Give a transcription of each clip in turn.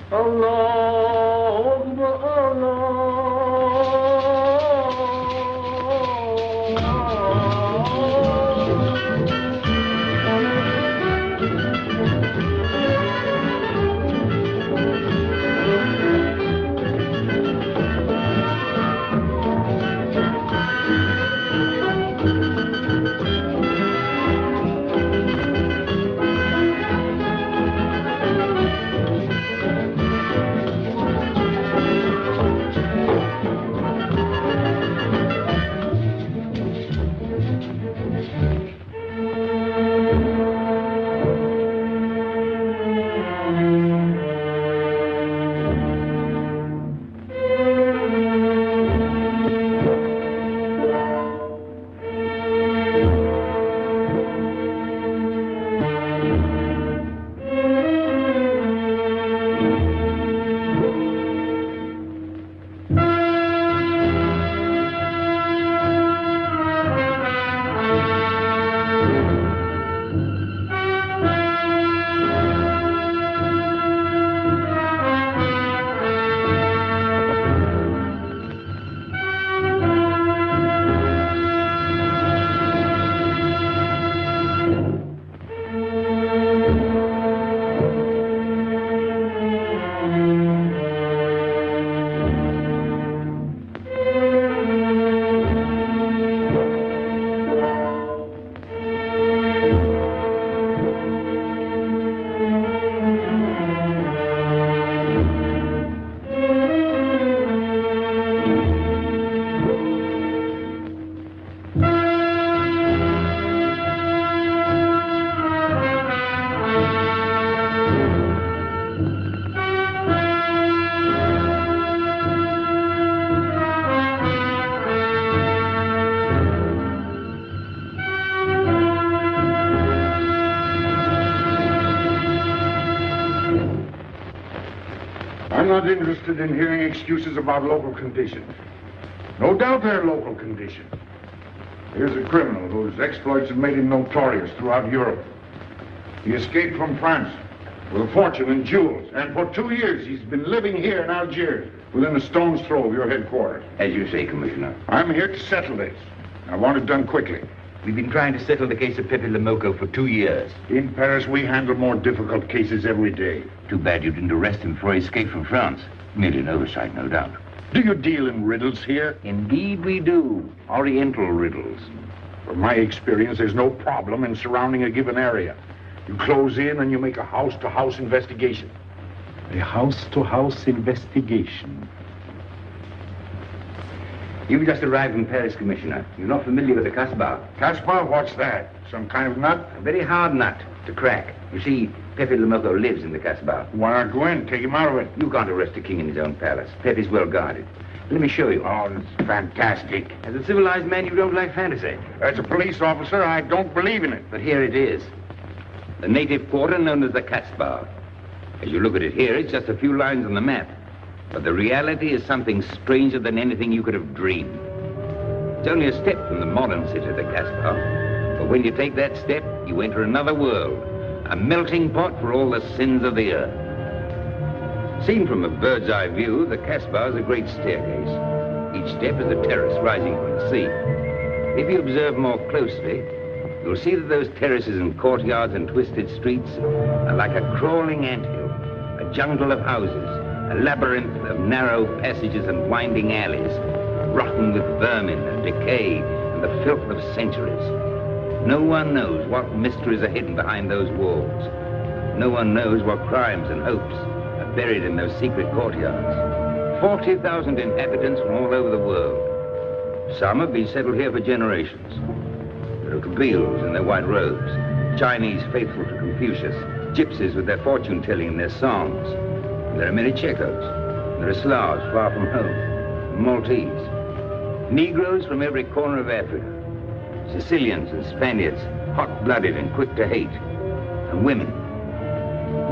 Allahu Akbar, I'm not interested in hearing excuses about local conditions. No doubt they're local conditions. Here's a criminal whose exploits have made him notorious throughout Europe. He escaped from France with a fortune in jewels, and for 2 years he's been living here in Algiers, within a stone's throw of your headquarters. As you say, Commissioner. I'm here to settle this. I want it done quickly. We've been trying to settle the case of Pepe Lemoko for 2 years. In Paris, we handle more difficult cases every day. Too bad you didn't arrest him before he escaped from France. Merely an oversight, no doubt. Do you deal in riddles here? Indeed we do. Oriental riddles. From my experience, there's no problem in surrounding a given area. You close in and you make a house-to-house investigation. A house-to-house investigation. You've just arrived in Paris, Commissioner. You're not familiar with the Casbah. Casbah? What's that? Some kind of nut? A very hard nut to crack. You see, Pepe Lemoko lives in the Casbah. Why not go in? Take him out of it. You can't arrest a king in his own palace. Pepe's well guarded. Let me show you. Oh, that's fantastic. As a civilized man, you don't like fantasy. As a police officer, I don't believe in it. But here it is. The native quarter known as the Casbah. As you look at it here, it's just a few lines on the map. But the reality is something stranger than anything you could have dreamed. It's only a step from the modern city, the Casbah. But when you take that step, you enter another world, a melting pot for all the sins of the earth. Seen from a bird's eye view, the Casbah is a great staircase. Each step is a terrace rising from the sea. If you observe more closely, you'll see that those terraces and courtyards and twisted streets are like a crawling anthill, a jungle of houses, a labyrinth of narrow passages and winding alleys, rotten with vermin and decay and the filth of centuries. No one knows what mysteries are hidden behind those walls. No one knows what crimes and hopes are buried in those secret courtyards. 40,000 inhabitants from all over the world. Some have been settled here for generations. There are Kabyles in their white robes, Chinese faithful to Confucius, gypsies with their fortune-telling and their songs. There are many Checos. There are Slavs far from home, Maltese. Negroes from every corner of Africa. Sicilians and Spaniards, hot-blooded and quick to hate. And women.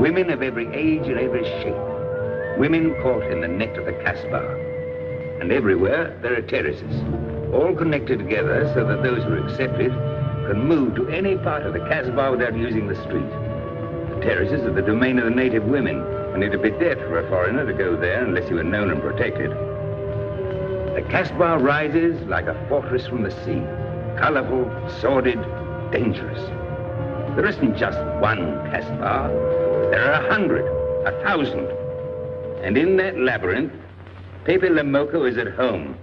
Women of every age and every shape. Women caught in the net of the Casbah. And everywhere there are terraces, all connected together so that those who are accepted can move to any part of the Casbah without using the street. The terraces are the domain of the native women, and it'd be death for a foreigner to go there unless he were known and protected. The Casbah rises like a fortress from the sea, colorful, sordid, dangerous. There isn't just one Casbah. There are 100, 1,000. And in that labyrinth, Pepe Lemoko is at home.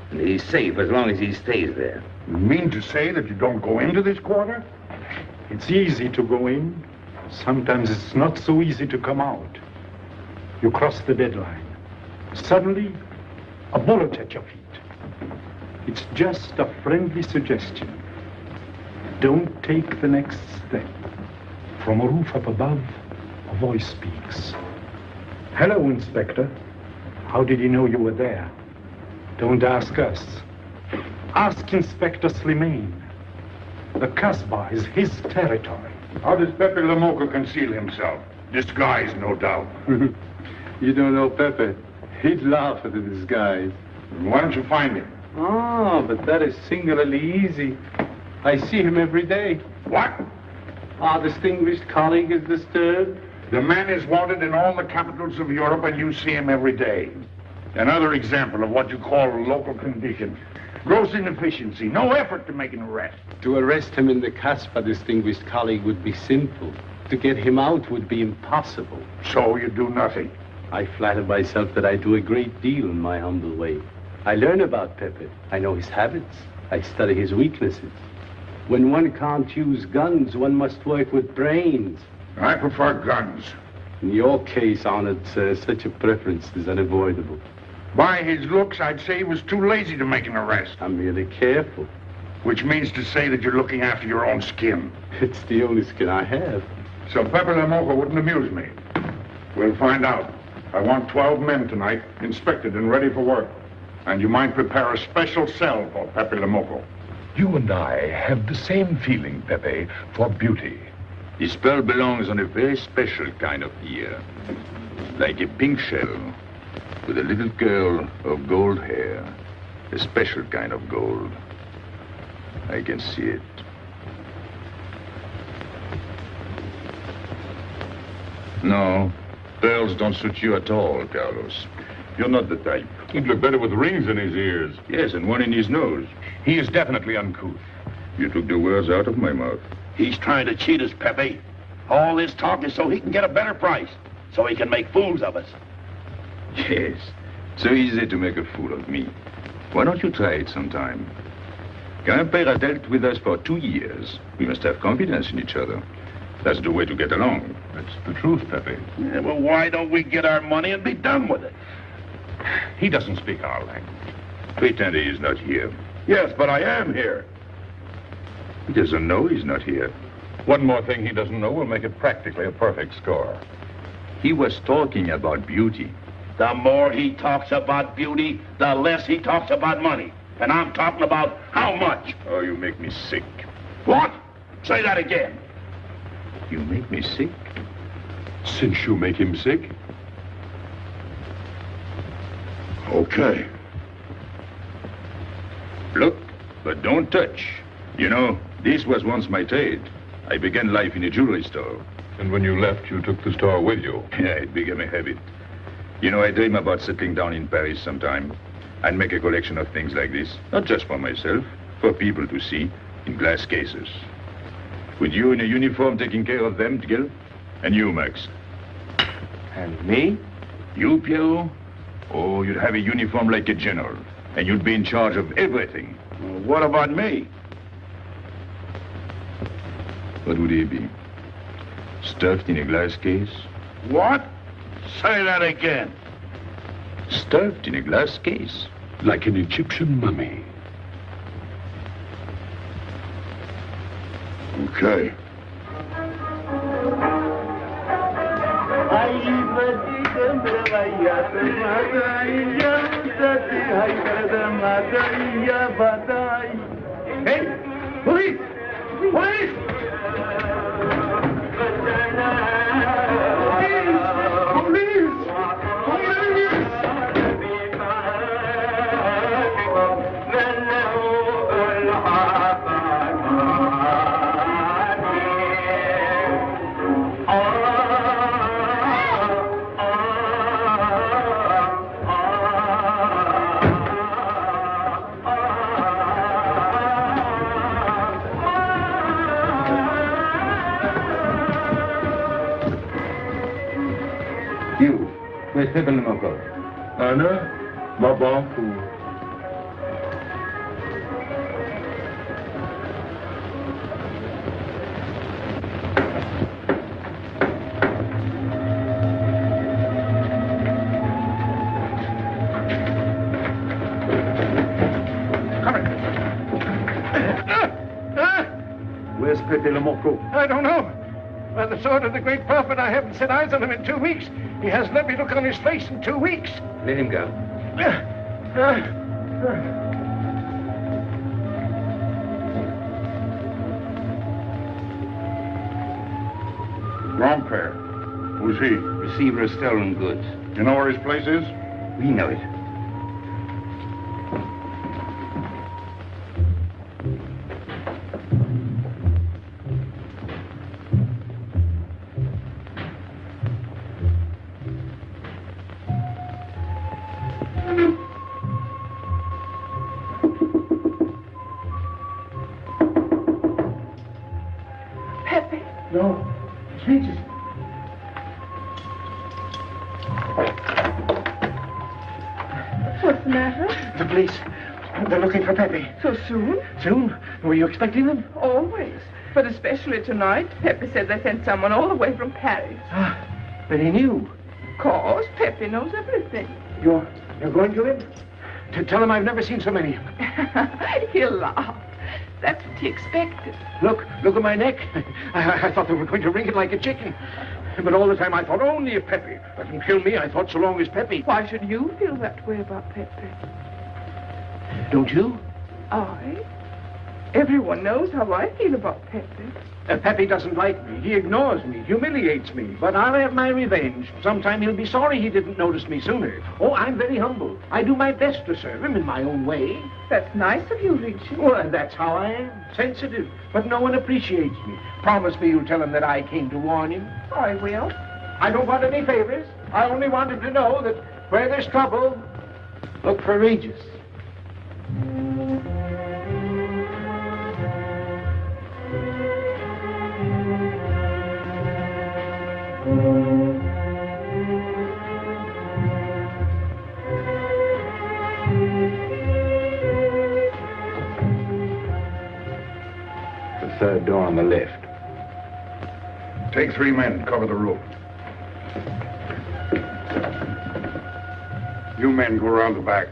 And he's safe as long as he stays there. You mean to say that you don't go into this quarter? It's easy to go in. Sometimes it's not so easy to come out. You cross the deadline. Suddenly, a bullet at your feet. It's just a friendly suggestion. Don't take the next step. From a roof up above, a voice speaks. Hello, Inspector. How did he know you were there? Don't ask us. Ask Inspector Slimane. The Casbah is his territory. How does Pepe Lemoko conceal himself? Disguised, no doubt. You don't know Pepe. He'd laugh at the disguise. Why don't you find him? Oh, but that is singularly easy. I see him every day. What? Our distinguished colleague is disturbed. The man is wanted in all the capitals of Europe, and you see him every day. Another example of what you call local condition. Gross inefficiency, no effort to make an arrest. To arrest him in the Casbah, distinguished colleague, would be simple. To get him out would be impossible. So you do nothing. I flatter myself that I do a great deal in my humble way. I learn about Pepe. I know his habits. I study his weaknesses. When one can't use guns, one must work with brains. I prefer guns. In your case, honored sir, such a preference is unavoidable. By his looks, I'd say he was too lazy to make an arrest. I'm merely careful. Which means to say that you're looking after your own skin. It's the only skin I have. So Pepe Lemoko wouldn't amuse me. We'll find out. I want 12 men tonight, inspected and ready for work. And you might prepare a special cell for Pepe Lemoko. You and I have the same feeling, Pepe, for beauty. This pearl belongs on a very special kind of ear. Like a pink shell, with a little curl of gold hair. A special kind of gold. I can see it. No, pearls don't suit you at all, Carlos. You're not the type. He'd look better with rings in his ears. Yes, and one in his nose. He is definitely uncouth. You took the words out of my mouth. He's trying to cheat us, Pepe. All this talk is so he can get a better price, so he can make fools of us. Yes, so easy to make a fool of me. Why don't you try it sometime? Grandpère has dealt with us for 2 years. We must have confidence in each other. That's the way to get along. That's the truth, Pepe. Yeah, well, why don't we get our money and be done with it? He doesn't speak our language. Pretend he is not here. Yes, but I am here. He doesn't know he's not here. One more thing he doesn't know will make it practically a perfect score. He was talking about beauty. The more he talks about beauty, the less he talks about money. And I'm talking about how much. Oh, you make me sick. What? Say that again. You make me sick? Since you make him sick? Okay. Look, but don't touch. You know, this was once my trade. I began life in a jewelry store. And when you left, you took the store with you. Yeah, it became a habit. You know, I dream about settling down in Paris sometime. I'd make a collection of things like this. Not just for myself, for people to see, in glass cases. With you in a uniform taking care of them, Gil? And you, Max? And me? You, Pierrot? Oh, you'd have a uniform like a general. And you'd be in charge of everything. Well, what about me? What would he be? Stuffed in a glass case? What? Say that again. Stuffed in a glass case? Like an Egyptian mummy. Okay. Hey! Police! Police! All Where's Pepe Le Moko? Anna, Babaku. Where's Pepe Le Moko? I don't know. By the sword of the great prophet, I haven't set eyes on him in 2 weeks. He hasn't let me look on his face in 2 weeks. Let him go. Grandpère. Who's he? Receiver of stolen goods. You know where his place is? We know it. No. Jesus. What's the matter? The police. They're looking for Pepe. So soon? Soon? Were you expecting them? Always. But especially tonight. Pepe said they sent someone all the way from Paris. Ah, but he knew. Of course, Pepe knows everything. You're going to him? To tell him I've never seen so many. He'll laugh. That's what he expected. Look at my neck. I thought they were going to wring it like a chicken. But all the time I thought only of Pepe. Let them kill me, I thought so long as Pepe. Why should you feel that way about Pepe? Don't you? I? Everyone knows how I feel about Pepe. Pepe doesn't like me. He ignores me, humiliates me. But I'll have my revenge. Sometime he'll be sorry he didn't notice me sooner. Oh, I'm very humble. I do my best to serve him in my own way. That's nice of you, Richard. Well, and that's how I am. Sensitive. But no one appreciates me. Promise me you'll tell him that I came to warn him. I will. I don't want any favors. I only want him to know that where there's trouble, look for Regis. The third door on the left. Take 3 men, cover the roof. You men go around the back.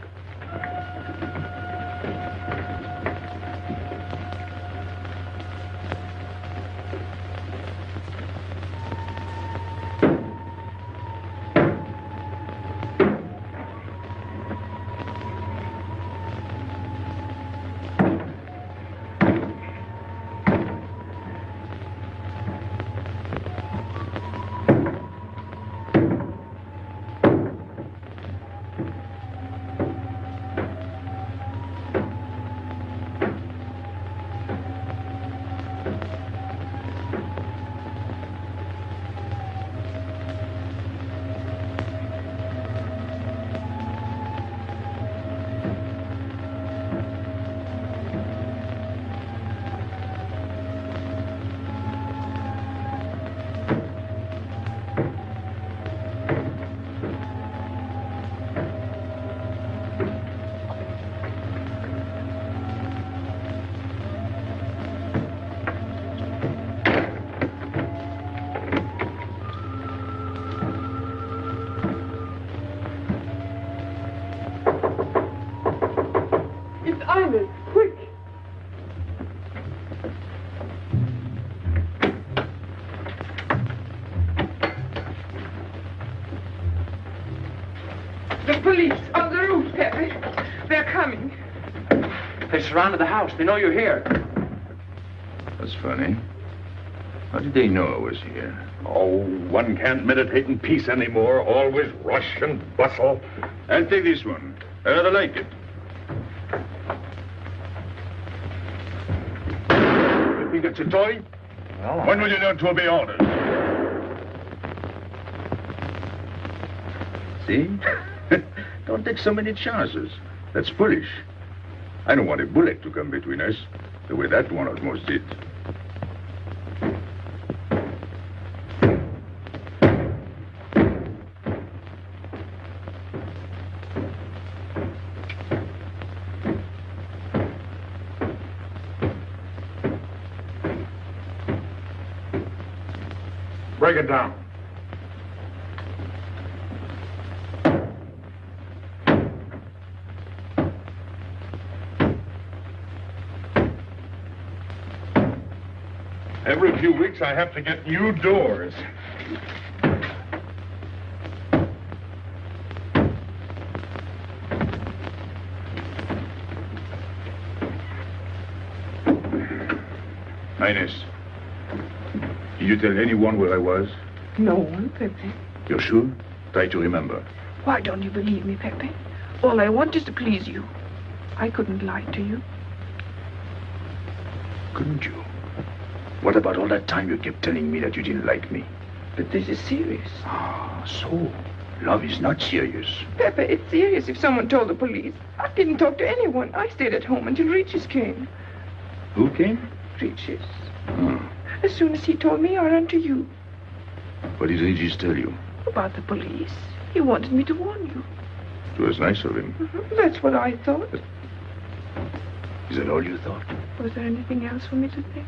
Quick! The police on the roof, Pepe. They're coming. They surrounded the house. They know you're here. That's funny. How did they know I was here? Oh, one can't meditate in peace anymore. Always rush and bustle. I'll take this one. I rather like it. You think it's a toy? Well, When will you learn to obey orders? See? Don't take so many chances. That's foolish. I don't want a bullet to come between us, the way that one almost did. Break it down. Every few weeks I have to get new doors. Ines, did you tell anyone where I was? No one, Pepe. You're sure? Try to remember. Why don't you believe me, Pepe? All I want is to please you. I couldn't lie to you. Couldn't you? What about all that time you kept telling me that you didn't like me? But this is serious. Ah, so love is not serious. Pepe, it's serious if someone told the police. I didn't talk to anyone. I stayed at home until Regis came. Who came? Regis. Hmm. As soon as he told me, I ran to you. What did Regis tell you? About the police. He wanted me to warn you. It was nice of him. That's what I thought. Is that all you thought? Was there anything else for me to think?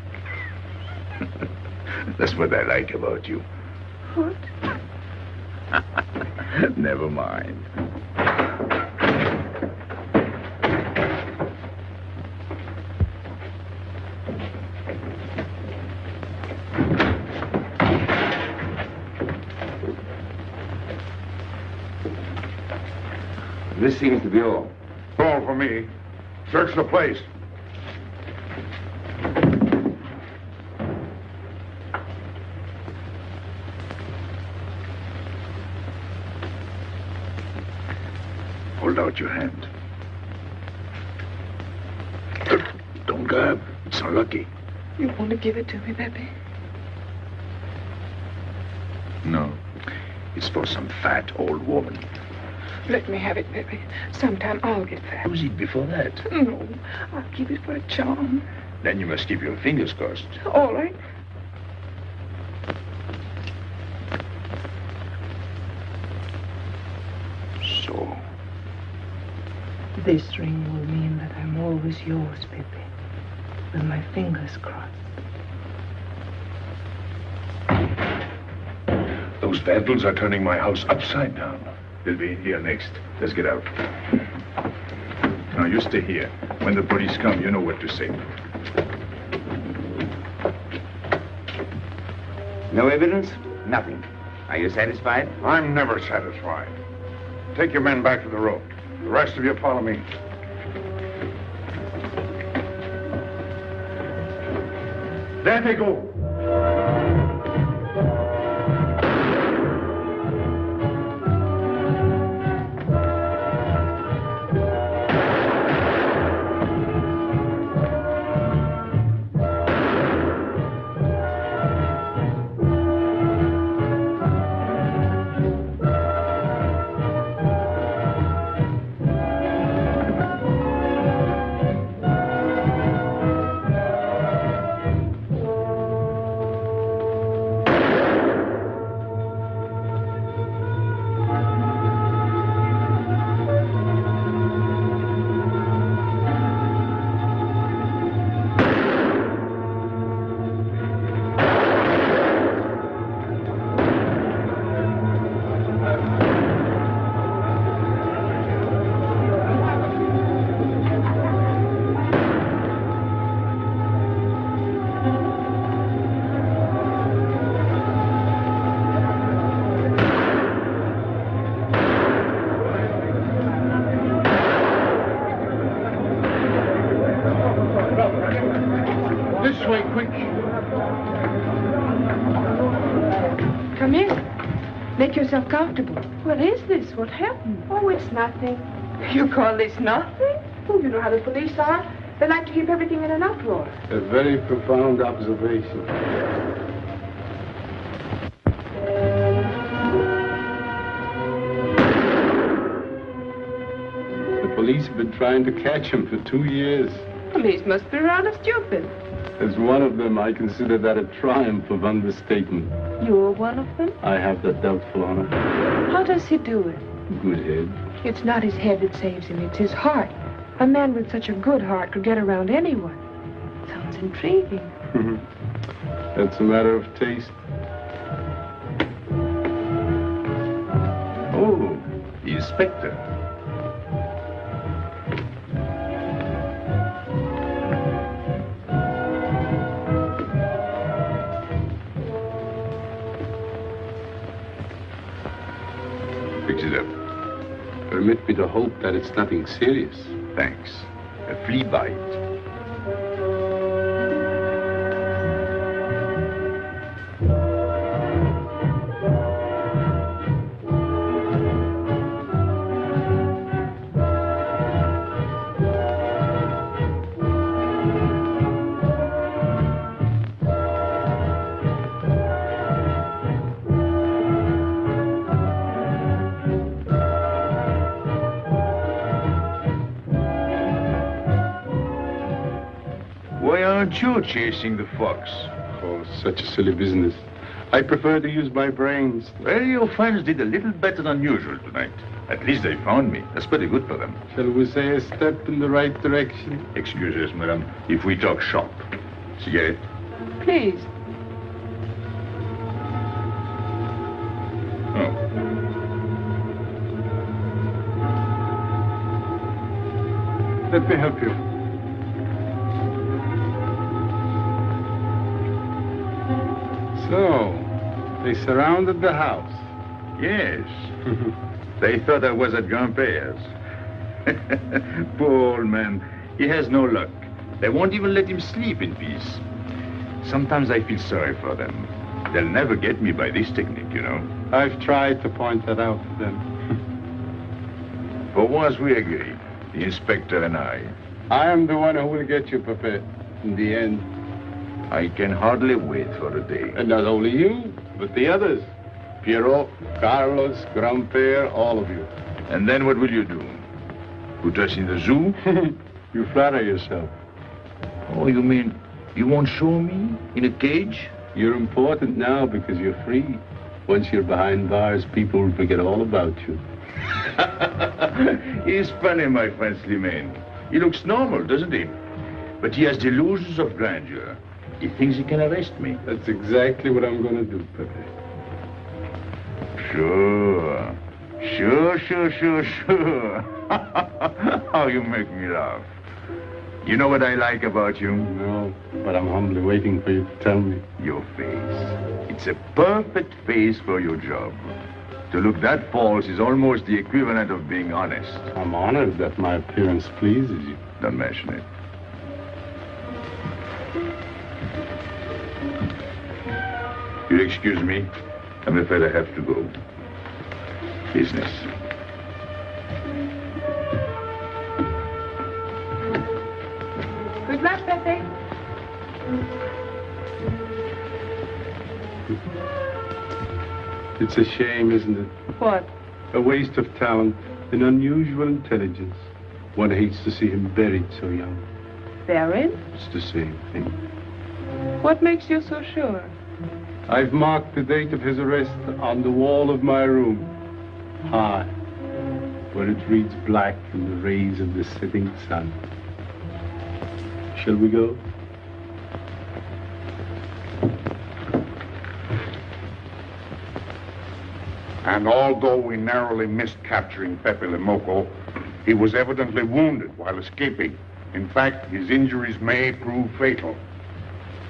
That's what I like about you. What? Never mind. This seems to be all. All for me. Search the place. Hold out your hand. Don't grab. It's unlucky. You want to give it to me, Pepe? No. It's for some fat old woman. Let me have it, Pepe. Sometime I'll get fat. Use it before that. No, I'll keep it for a charm. Then you must keep your fingers crossed. All right. So. This ring will mean that I'm always yours, Pepe. With my fingers crossed. Those vandals are turning my house upside down. They'll be in here next. Let's get out. Now, you stay here. When the police come, you know what to say. No evidence? Nothing. Are you satisfied? I'm never satisfied. Take your men back to the road. The rest of you follow me. There they go. This way, quick. Come in. Make yourself comfortable. What is this? What happened? Oh, it's nothing. You call this nothing? Oh, you know how the police are. They like to keep everything in an uproar. A very profound observation. The police have been trying to catch him for 2 years. Police must be rather stupid. As one of them, I consider that a triumph of understatement. You're one of them? I have that doubtful honor. How does he do it? Good head. It's not his head that saves him, it's his heart. A man with such a good heart could get around anyone. Sounds intriguing. That's a matter of taste. Oh, the inspector. Fix it up. Permit me to hope that it's nothing serious. Thanks. A flea bite. Why aren't you chasing the fox? Oh, such a silly business. I prefer to use my brains. Well, your friends did a little better than usual tonight. At least they found me. That's pretty good for them. Shall we say a step in the right direction? Excuse us, madam, if we talk shop. Cigarette? Please. Oh. Let me help you. So, they surrounded the house. Yes. They thought I was at Grandpère's. Poor old man. He has no luck. They won't even let him sleep in peace. Sometimes I feel sorry for them. They'll never get me by this technique, you know. I've tried to point that out to them. For once we agreed, the inspector and I. I am the one who will get you, Pepe, in the end. I can hardly wait for the day. And not only you, but the others. Pierrot, Carlos, Grandpère, all of you. And then what will you do? Put us in the zoo? You flatter yourself. Oh, you mean you won't show me in a cage? You're important now because you're free. Once you're behind bars, people will forget all about you. He's funny, my friend Slimane. He looks normal, doesn't he? But he has delusions of grandeur. He thinks he can arrest me. That's exactly what I'm going to do, Pepe. Sure. Sure. How you make me laugh. You know what I like about you? No, but I'm humbly waiting for you to tell me. Your face. It's a perfect face for your job. To look that false is almost the equivalent of being honest. I'm honored that my appearance pleases you. Don't mention it. You'll excuse me. I'm afraid I have to go. Business. Good luck, Pepe. It's a shame, isn't it? What? A waste of talent, an unusual intelligence. One hates to see him buried so young. Buried? It's the same thing. What makes you so sure? I've marked the date of his arrest on the wall of my room. High, where it reads black in the rays of the setting sun. Shall we go? And although we narrowly missed capturing Pepe Le Moco, he was evidently wounded while escaping. In fact, his injuries may prove fatal.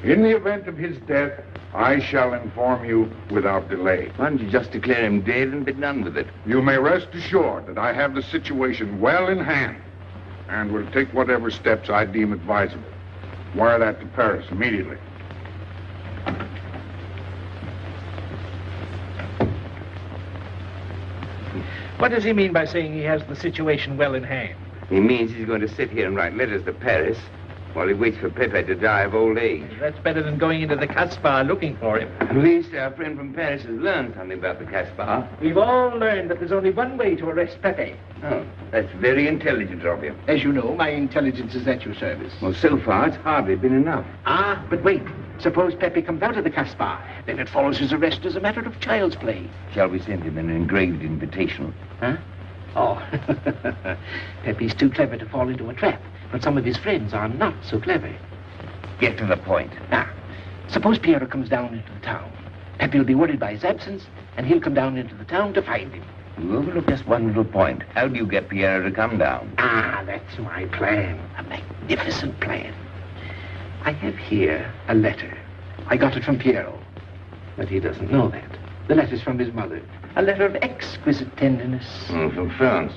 In the event of his death, I shall inform you without delay. Why don't you just declare him dead and be done with it? You may rest assured that I have the situation well in hand and will take whatever steps I deem advisable. Wire that to Paris immediately. What does he mean by saying he has the situation well in hand? He means he's going to sit here and write letters to Paris while he waits for Pepe to die of old age. That's better than going into the Casbah looking for him. At least our friend from Paris has learned something about the Casbah. We've all learned that there's only one way to arrest Pepe. Oh, that's very intelligent of you. As you know, my intelligence is at your service. Well, so far, it's hardly been enough. Ah, but wait. Suppose Pepe comes out of the Casbah. Then it follows his arrest as a matter of child's play. Shall we send him an engraved invitation? Huh? Oh, Pepe's too clever to fall into a trap, but some of his friends are not so clever. Get to the point. Now, suppose Piero comes down into the town. Pepe will be worried by his absence, and he'll come down into the town to find him. You overlook just one little point. How do you get Piero to come down? Ah, that's my plan. A magnificent plan. I have here a letter. I got it from Piero. But he doesn't know that. The letter's from his mother. A letter of exquisite tenderness. From France.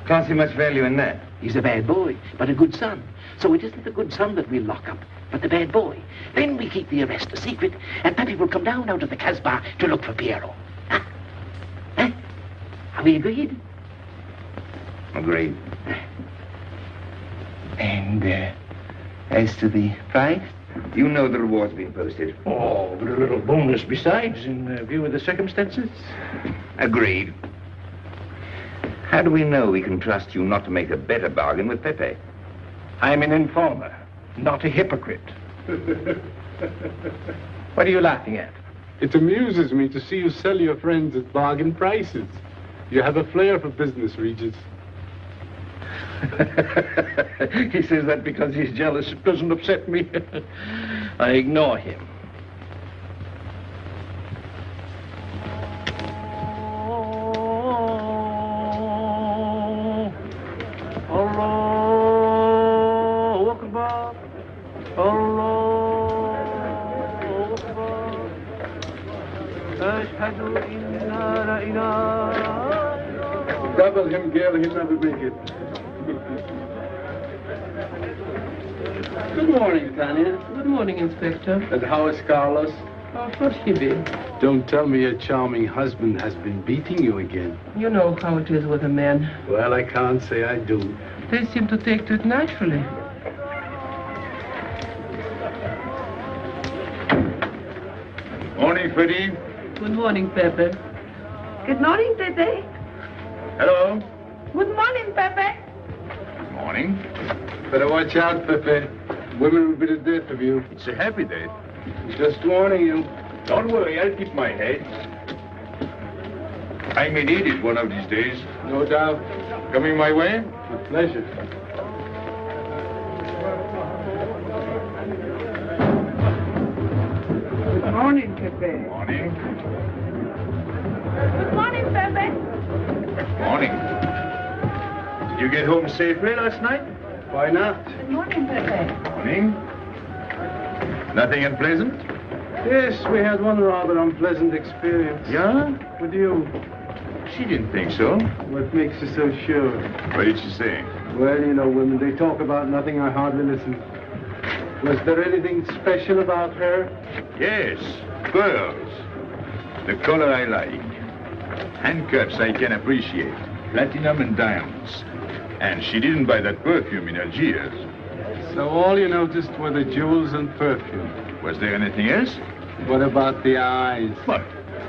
Can't see much value in that. He's a bad boy, but a good son. So it isn't the good son that we'll lock up, but the bad boy. Then we keep the arrest a secret, and Pepe will come down out of the Casbah to look for Piero. Huh? Huh? Are we agreed? Agreed. And, as to the price? You know the reward's been posted. Oh, but a little bonus besides, in view of the circumstances. Agreed. How do we know we can trust you not to make a better bargain with Pepe? I'm an informer, not a hypocrite. What are you laughing at? It amuses me to see you sell your friends at bargain prices. You have a flair for business, Regis. He says that because he's jealous. It doesn't upset me. I ignore him. Allahu Akbar. Allahu Akbar. Ashhadu inna la ilaha. Double him, girl, he'll never make it. Good morning, Tanya. Good morning, Inspector. And how is Carlos? How should he be? Don't tell me your charming husband has been beating you again. You know how it is with a man. Well, I can't say I do. They seem to take to it naturally. Morning, Freddie. Good morning, Pepe. Good morning, Pepe. Hello. Good morning, Pepe. Morning. Better watch out, Pepe. Women will be the death of you. It's a happy day. Just warning you. Don't worry, I'll keep my head. I may need it one of these days. No doubt. Coming my way? With pleasure. Good morning, Pepe. Morning. Good morning, Pepe. Morning. Did you get home safely last night? Why not? Good morning, Pepe. Morning. Nothing unpleasant? Yes, we had one rather unpleasant experience. Yeah? With you. She didn't think so. What makes you so sure? What did she say? Well, you know, women, they talk about nothing. I hardly listen. Was there anything special about her? Yes, pearls. The color I like. Handcuffs I can appreciate. Platinum and diamonds. And she didn't buy that perfume in Algiers. So all you noticed were the jewels and perfume. Was there anything else? What about the eyes? What?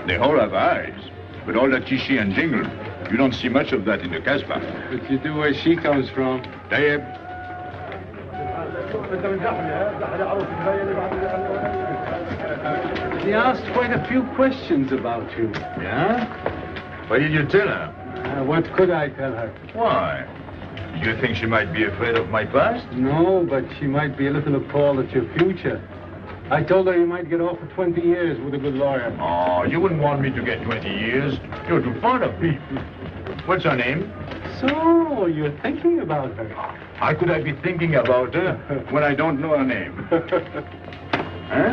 They all have eyes. But all that chichi and jingle, you don't see much of that in the Casbah. But you do where she comes from. Tayyib. She asked quite a few questions about you. Yeah? What did you tell her? What could I tell her? Why? Did you think she might be afraid of my past? No, but she might be a little appalled at your future. I told her you might get off for 20 years with a good lawyer. Oh, you wouldn't want me to get 20 years. You're too fond of people. What's her name? So, you're thinking about her. How could I be thinking about her when I don't know her name? Huh?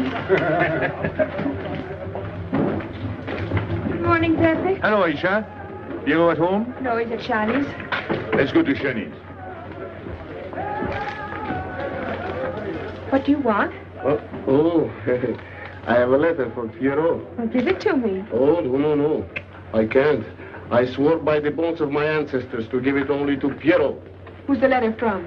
Good morning, Pepe. Hello, Aisha. You at home? No, he's at Shani's. Let's go to Shani's. What do you want? Oh, I have a letter for Piero. Well, give it to me. Oh, no. I can't. I swore by the bones of my ancestors to give it only to Piero. Who's the letter from?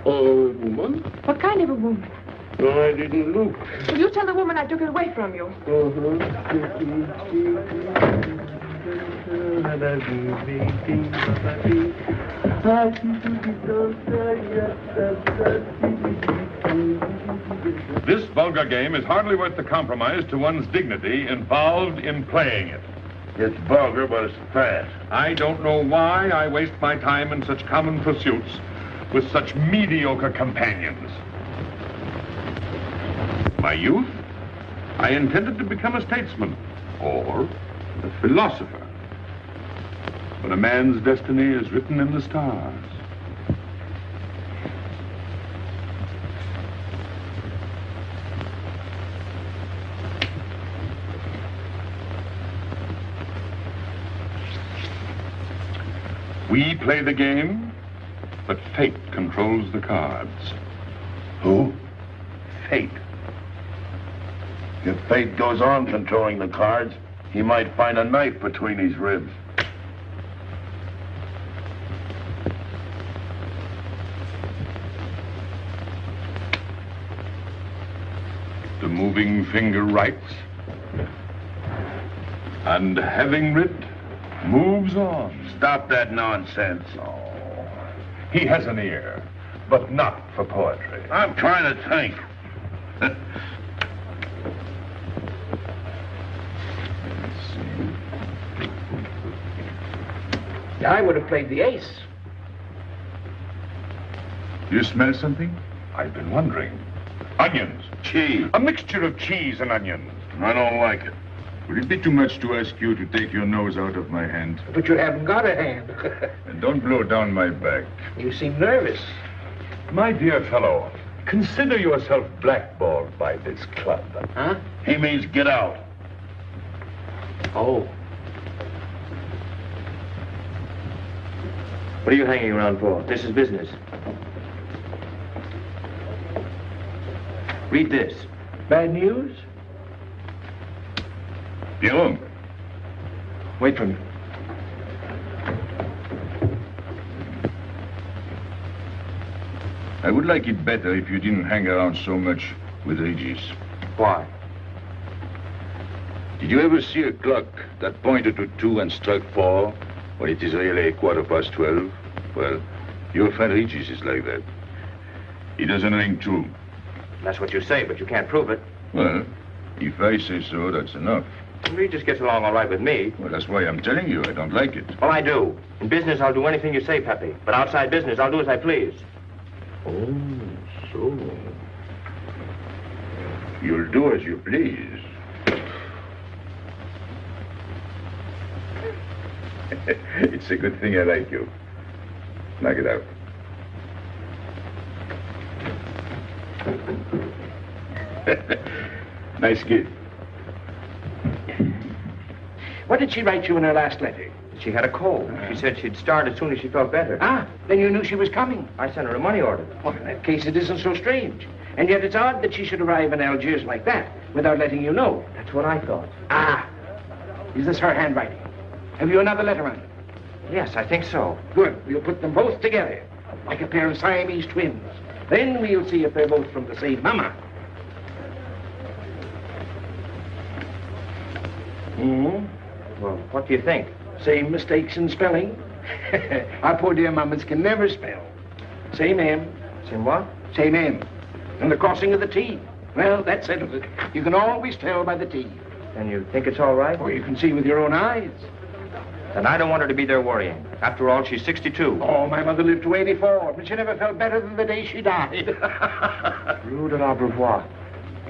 Oh, woman? What kind of a woman? No, I didn't look. Will you tell the woman I took it away from you? This vulgar game is hardly worth the compromise to one's dignity involved in playing it. It's vulgar, but it's fast. I don't know why I waste my time in such common pursuits with such mediocre companions. My youth, I intended to become a statesman or a philosopher. But a man's destiny is written in the stars. We play the game, but fate controls the cards. Who? Fate. If fate goes on controlling the cards, he might find a knife between his ribs. The moving finger writes, and having writ, moves on. Stop that nonsense. Oh, he has an ear, but not for poetry. I'm trying to think. I would have played the ace. You smell something? I've been wondering. Onions. Cheese. A mixture of cheese and onions. I don't like it. Would it be too much to ask you to take your nose out of my hand? But you haven't got a hand. And don't blow down my back. You seem nervous. My dear fellow, consider yourself blackballed by this club. Huh? He means get out. Oh. What are you hanging around for? This is business. Read this. Bad news? Bien. Wait for me. I would like it better if you didn't hang around so much with Regis. Why? Did you ever see a clock that pointed to 2 and struck 4 when it is really 12:15? Well, your friend Regis is like that. He does anything too. That's what you say, but you can't prove it. Well, if I say so, that's enough. He just gets along all right with me. Well, that's why I'm telling you I don't like it. Well, I do. In business, I'll do anything you say, Pepe. But outside business, I'll do as I please. Oh, so. You'll do as you please. It's a good thing I like you. Knock it out. Nice kid. What did she write you in her last letter? She had a cold. She said she'd start as soon as she felt better. Ah, then you knew she was coming. I sent her a money order. Well, in that case, it isn't so strange. And yet it's odd that she should arrive in Algiers like that, without letting you know. That's what I thought. Ah, is this her handwriting? Have you another letter on it? Yes, I think so. Good. We'll put them both together, like a pair of Siamese twins. Then we'll see if they're both from the same mama. Hmm? Well, what do you think? Same mistakes in spelling. Our poor dear mamas can never spell. Same M. Same what? Same M. And the crossing of the T. Well, that settles it. You can always tell by the T. And you think it's all right? Or you can see with your own eyes. Then I don't want her to be there worrying. After all, she's 62. Oh, my mother lived to 84, but she never felt better than the day she died. Rue de l'Abreuvoir.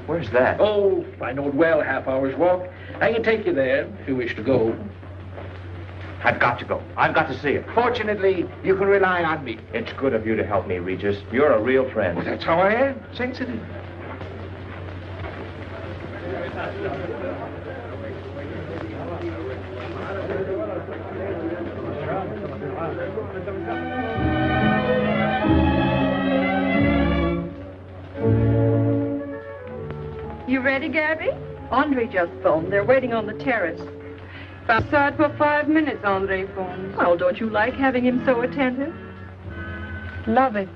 Where's that? Oh, I know it well, half hour's walk. I can take you there if you wish to go. I've got to go. I've got to see it. Fortunately, you can rely on me. It's good of you to help me, Regis. You're a real friend. Well, that's how I am. Sensitive. You ready, Gabby? Andre just phoned. They're waiting on the terrace. Outside for 5 minutes, Andre phones. Oh, don't you like having him so attentive? Love it.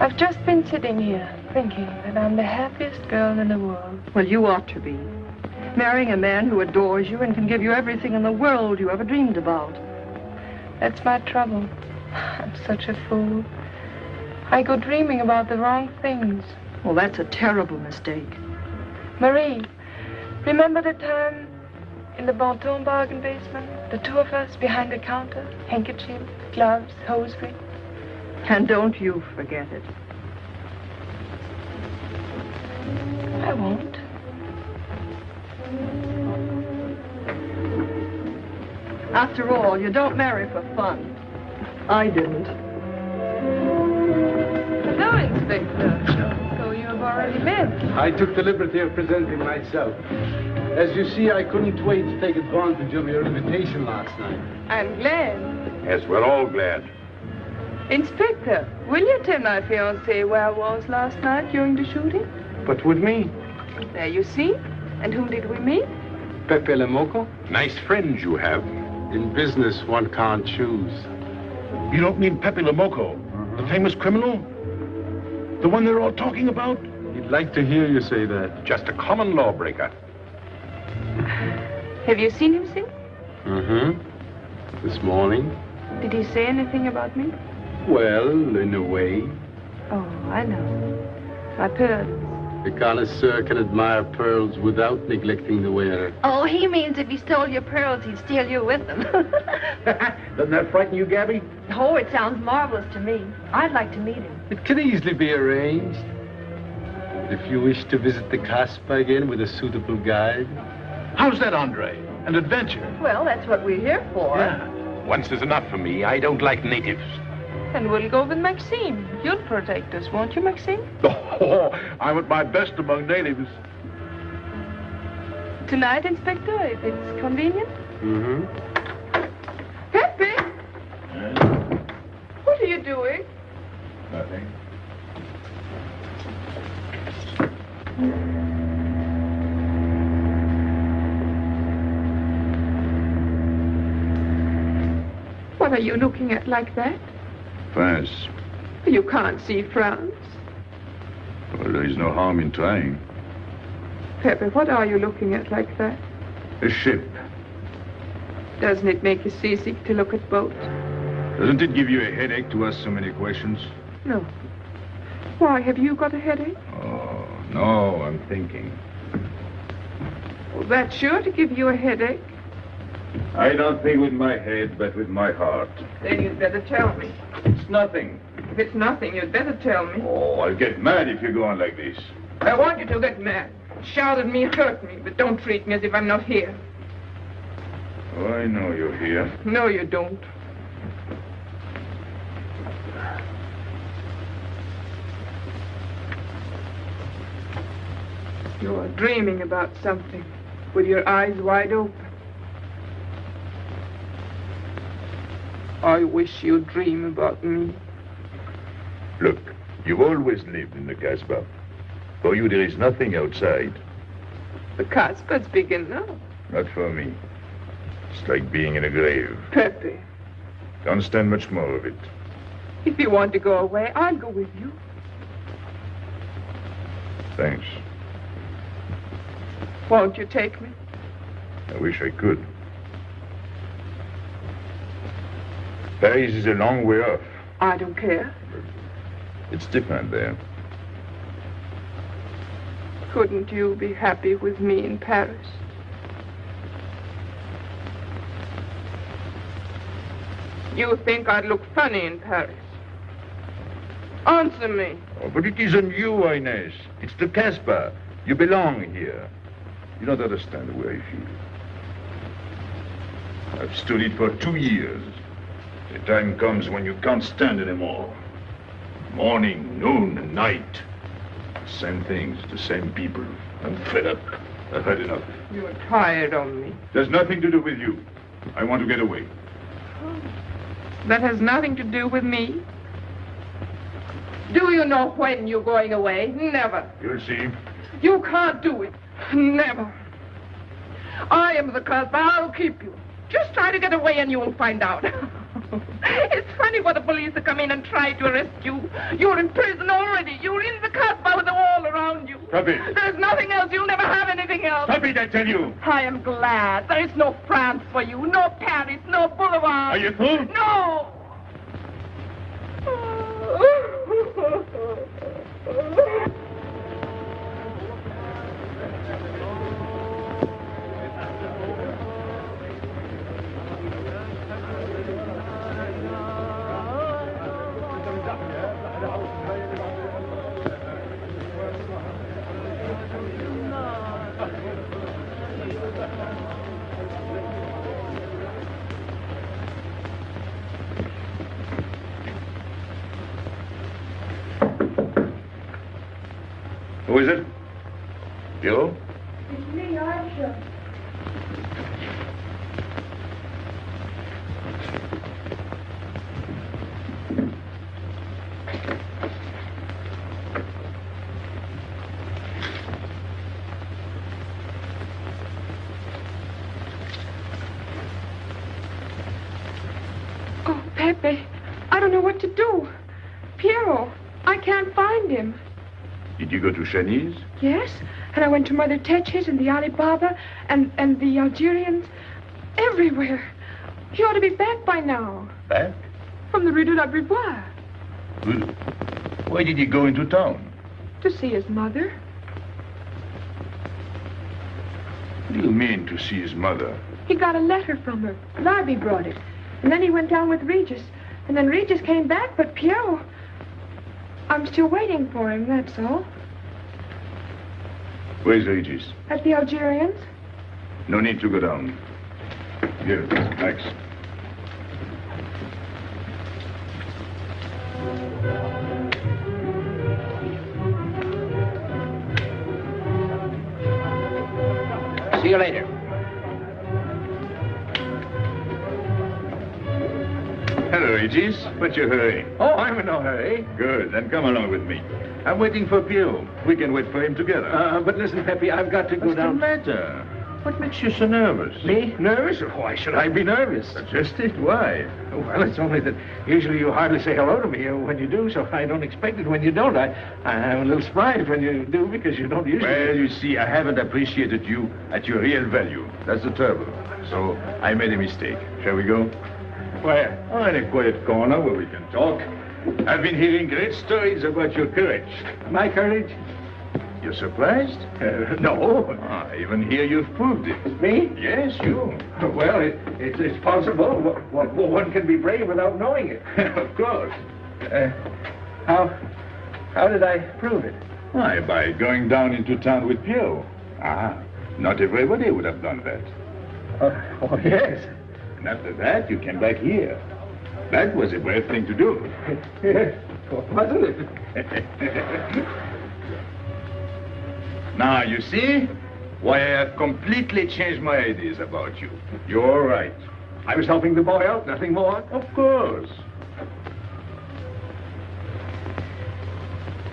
I've just been sitting here thinking that I'm the happiest girl in the world. Well, you ought to be. Marrying a man who adores you and can give you everything in the world you ever dreamed about. That's my trouble. I'm such a fool. I go dreaming about the wrong things. Well, that's a terrible mistake. Marie, remember the time in the Bonton bargain basement? The two of us behind the counter, handkerchief, gloves, hosiery. And don't you forget it. I won't. After all, you don't marry for fun. I didn't. Hello, Inspector. So you have already met. I took the liberty of presenting myself. As you see, I couldn't wait to take advantage of your invitation last night. I'm glad. Yes, we're all glad. Inspector, will you tell my fiancé where I was last night during the shooting? But with me? There you see. And whom did we meet? Pepe Lemoco? Nice friends you have. In business, one can't choose. You don't mean Pepe Lemoco, the famous criminal? The one they're all talking about? He'd like to hear you say that. Just a common lawbreaker. Have you seen him since? Mm-hmm. This morning. Did he say anything about me? Well, in a way. Oh, I know. My pearls. The connoisseur can admire pearls without neglecting the wearer. Oh, he means if he stole your pearls, he'd steal you with them. Doesn't that frighten you, Gabby? Oh, it sounds marvelous to me. I'd like to meet him. It can easily be arranged. If you wish to visit the Casbah again with a suitable guide. How's that, Andre? An adventure? Well, that's what we're here for. Yeah. Once is enough for me. I don't like natives. And we'll go with Maxime. You'll protect us, won't you, Maxime? Oh, I'm at my best among natives. Tonight, Inspector, if it's convenient? Mm-hmm. Pepe! What are you doing? Nothing. What are you looking at like that? France. You can't see France. Well, there is no harm in trying. Pepe, what are you looking at like that? A ship. Doesn't it make you seasick to look at boats? Doesn't it give you a headache to ask so many questions? No. Why, have you got a headache? Oh, no, I'm thinking. Well, that's sure to give you a headache. I don't think with my head, but with my heart. Then you'd better tell me. It's nothing. If it's nothing, you'd better tell me. Oh, I'll get mad if you go on like this. I want you to get mad. Shout at me, hurt me, but don't treat me as if I'm not here. Oh, I know you're here. No, you don't. You are dreaming about something with your eyes wide open. I wish you'd dream about me. Look, you've always lived in the Casbah. For you, there is nothing outside. The Casbah's big enough. Not for me. It's like being in a grave. Pepe, Don't stand much more of it. if you want to go away, I'll go with you. Thanks. Won't you take me? I wish I could. Paris is a long way off. I don't care. It's different there. Couldn't you be happy with me in Paris? You think I'd look funny in Paris? Answer me. Oh, but it isn't you, Inez. It's the Casbah. You belong here. You don't understand the way I feel. I've stood it for 2 years. The time comes when you can't stand anymore. Morning, noon, and night. Same things, the same people. I'm fed up. I've had enough. You're tired of me. There's nothing to do with you. I want to get away. That has nothing to do with me. Do you know when you're going away? Never. You'll see. You can't do it. Never. I am the Casbah. I'll keep you. Just try to get away and you'll find out. It's funny for the police to come in and try to arrest you. You're in prison already. You're in the Casbah with the wall around you. Stop it. There's nothing else. You'll never have anything else. Stop it, I tell you. I am glad. There is no France for you. No Paris. No Boulevard. Are you through? No. Who is it? You? It's me, Archer. Oh, Pepe, I don't know what to do. Piero, I can't find him. Did you go to Chinese? Yes, and I went to Mother Tetch's and the Alibaba and the Algerians. Everywhere. He ought to be back by now. Back? From the Rue de la Brivoire. Why did he go into town? To see his mother. What do you mean, to see his mother? He got a letter from her. Larby brought it. And then he went down with Regis. And then Regis came back, but Piero... I'm still waiting for him, that's all. Where's Regis? At the Algerians. No need to go down. Here, Max. See you later. Hello, Regis. What's your hurry? Oh, I'm in no hurry. Good, then come along with me. I'm waiting for Pio. We can wait for him together. But listen, Pepe, I've got to go What's down. the matter? What makes you so nervous? Me? Nervous? Why should I be nervous? Just it. Why? Well, it's only that usually you hardly say hello to me when you do, so I don't expect it when you don't. I'm a little surprised when you do because you don't usually. Well, you see, I haven't appreciated you at your real value. That's the trouble. So I made a mistake. Shall we go? Where? Oh, in a quiet corner where we can talk. I've been hearing great stories about your courage. My courage? You're surprised? No. Even here you've proved it. Me? Yes, you. Well, it's possible. One can be brave without knowing it. Of course. How did I prove it? Why, by going down into town with Pio. Not everybody would have done that. Oh, yes. And after that, you came back here. That was a brave thing to do. Yes, wasn't it? Now, you see why I have completely changed my ideas about you. You're right. I was helping the boy out, nothing more. Of course.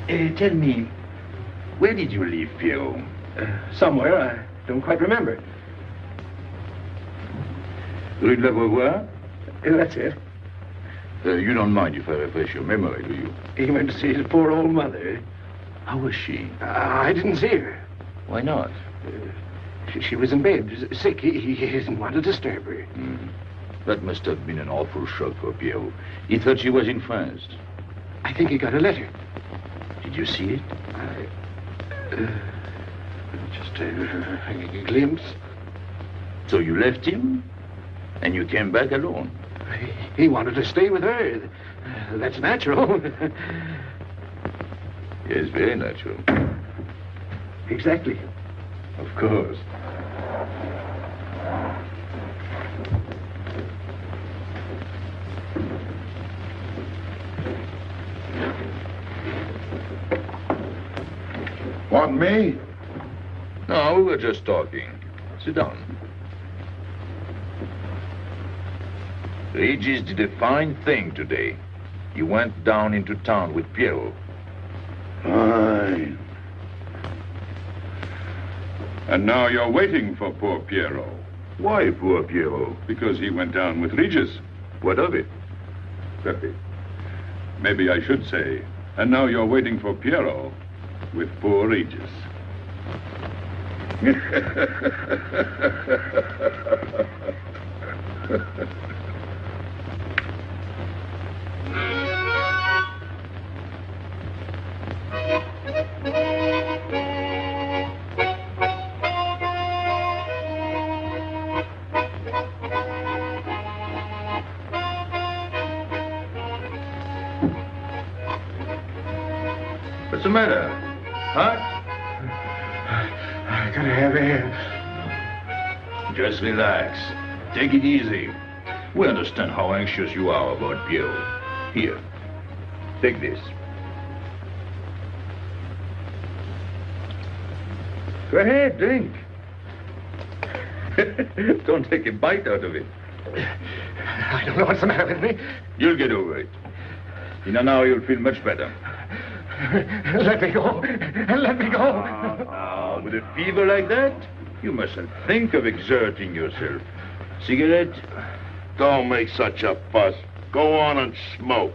Tell me, where did you leave Pio? Somewhere, I don't quite remember. Rue de la Beauvoir? That's it. You don't mind if I refresh your memory, do you? He went to see his poor old mother. How was she? I didn't see her. Why not? She was in bed, sick. He didn't want to disturb her. That must have been an awful shock for Pierrot. He thought she was in France. I think he got a letter. Did you see it? Just a glimpse. So you left him, and you came back alone? He wanted to stay with her. That's natural. Yes, very natural. Exactly. Of course. Want me? No, we were just talking. Sit down. Regis did a fine thing today. He went down into town with Piero. Fine. And now you're waiting for poor Piero. Why poor Piero? Because he went down with Regis. What of it? Pepe, maybe I should say, and now you're waiting for Piero with poor Regis. What's the matter? Huh? I gotta have air. Just relax. Take it easy. We understand how anxious you are about Piero. Here, take this. Go ahead, drink. Don't take a bite out of it. I don't know what's the matter with me. You'll get over it. In an hour, you'll feel much better. Let me go. Let me go. Now, with a fever like that, you mustn't think of exerting yourself. Cigarette? Don't make such a fuss. Go on and smoke.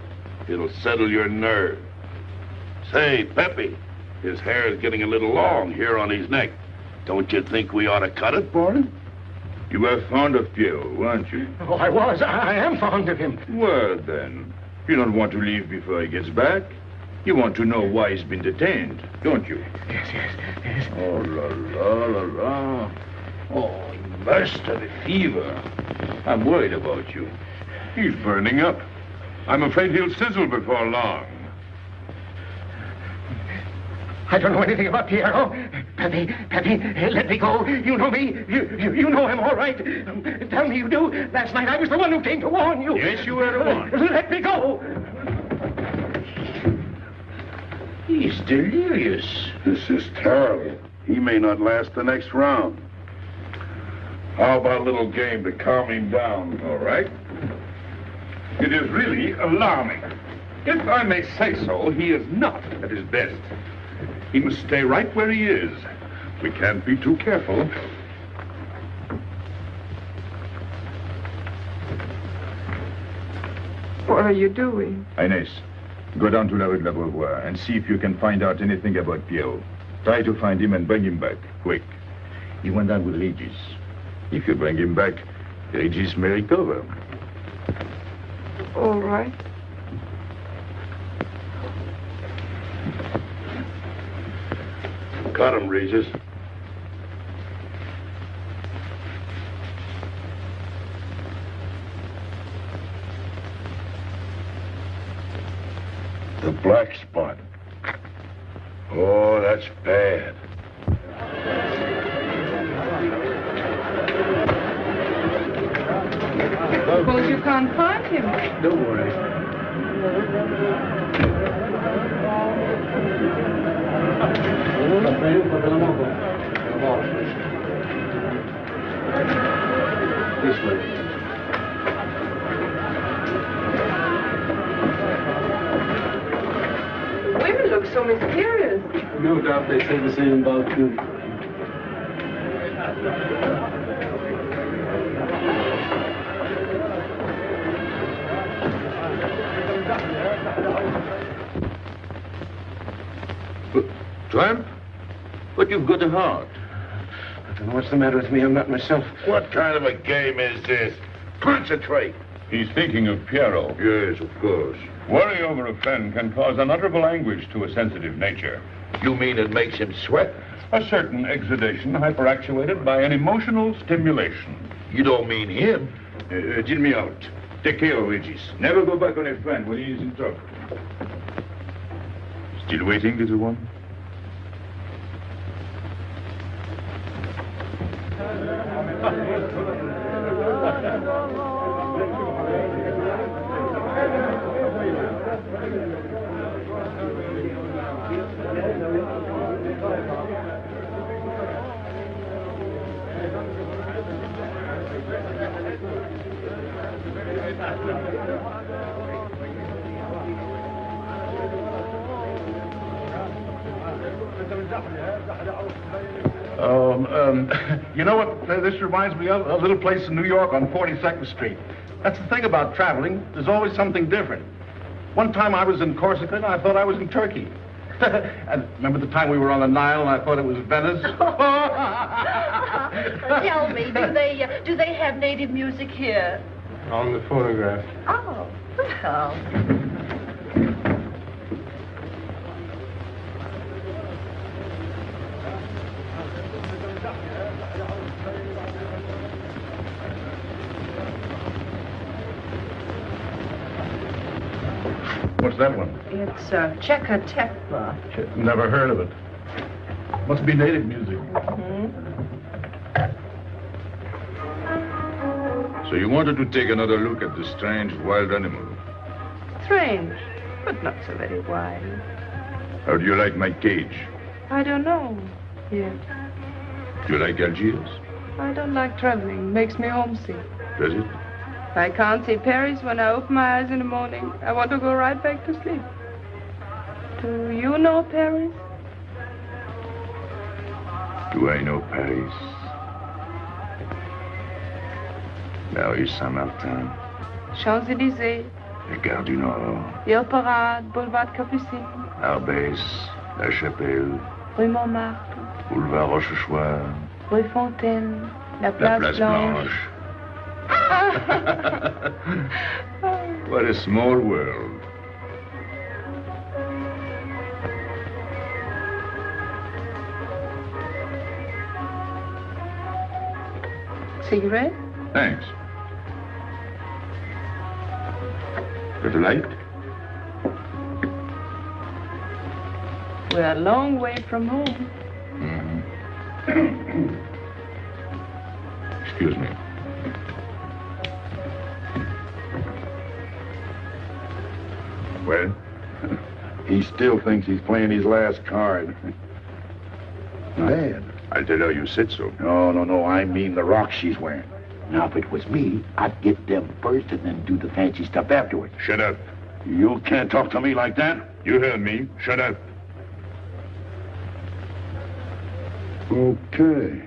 It'll settle your nerve. Say, Pepe, his hair is getting a little long here on his neck. Don't you think we ought to cut it for him? You were fond of Piero, weren't you? Oh, I was. I am fond of him. Well, then, you don't want to leave before he gets back. You want to know why he's been detained, don't you? Yes. Oh, la, la. Oh, he must have a fever. I'm worried about you. He's burning up. I'm afraid he'll sizzle before long. I don't know anything about Piero. Pepe, let me go. You know me. You know him, all right. Tell me you do. Last night I was the one who came to warn you. Yes, you were the one. Let me go. He's delirious. This is terrible. He may not last the next round. How about a little game to calm him down? All right. It is really alarming. If I may say so, he is not at his best. He must stay right where he is. We can't be too careful. What are you doing? Inés, go down to La Rue de la Beauvoir and see if you can find out anything about Piero. Try to find him and bring him back, quick. He went down with Regis. If you bring him back, Regis may recover. All right. Cut him, Regis. The black spot. Oh, that's bad. Suppose you can't find him. Don't worry. This way. Women look so mysterious. No doubt they say the same about you. Tramp? But you've got a heart. I don't know what's the matter with me. I'm not myself. What kind of a game is this? Concentrate. He's thinking of Piero. Yes, of course. Worry over a friend can cause unutterable anguish to a sensitive nature. You mean it makes him sweat? A certain exudation hyperactuated by an emotional stimulation. You don't mean him? Deal me out. Take care of Regis. Never go back on a friend when he is in trouble. Still waiting, little one? You know what this reminds me of? A little place in New York on 42nd Street. That's the thing about traveling. There's always something different. One time I was in Corsica and I thought I was in Turkey. And remember the time we were on the Nile and I thought it was Venice? Tell me, do they have native music here? On the phonograph. Oh, well. What's that one? It's Cheka Tekla. Never heard of it. Must be native music. So you wanted to take another look at the strange wild animal. Strange, but not so very wild. How do you like my cage? I don't know yet. Do you like Algiers? I don't like traveling. Makes me homesick. Does it? If I can't see Paris when I open my eyes in the morning, I want to go right back to sleep. Do you know Paris? Do I know Paris? La rue Saint-Martin. Champs-Élysées, La Gare du Nord. Ile Parade, Boulevard Capucine, Arbès. La Chapelle. Rue Montmartre, Boulevard Rochechouart. Rue Fontaine, la La Place, Place Blanche. What a small world. Cigarette? Thanks. Got a light? We're a long way from home. Excuse me. Well, he still thinks he's playing his last card. Bad. I'll tell her you said so. No. I mean the rock she's wearing. Now, if it was me, I'd get them first and then do the fancy stuff afterwards. Shut up. You can't talk to me like that. You heard me. Shut up. Okay.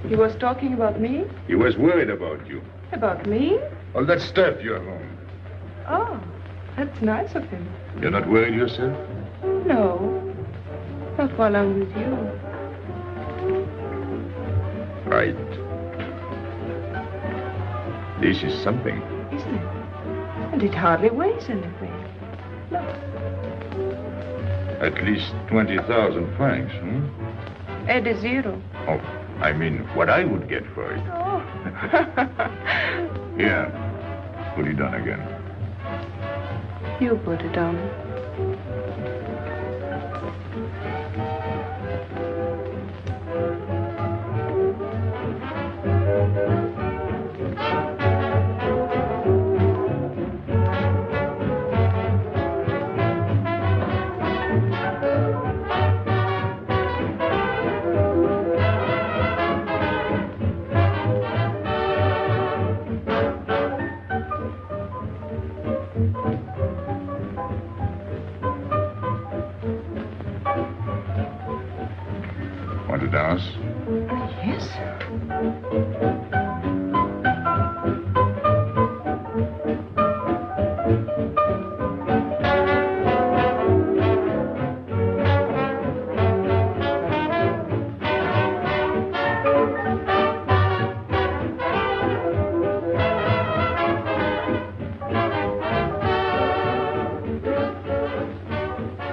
He was talking about me? He was worried about you. About me? All that stuff you have on. Oh, that's nice of him. You're not worried yourself? No, not while I'm with you. Right. This is something. Isn't it? And it hardly weighs anything. Look. At least 20,000 francs, hmm? Add a zero. Oh, I mean what I would get for it. Oh. Here. Put it on again. You put it on. Want to dance? Yes.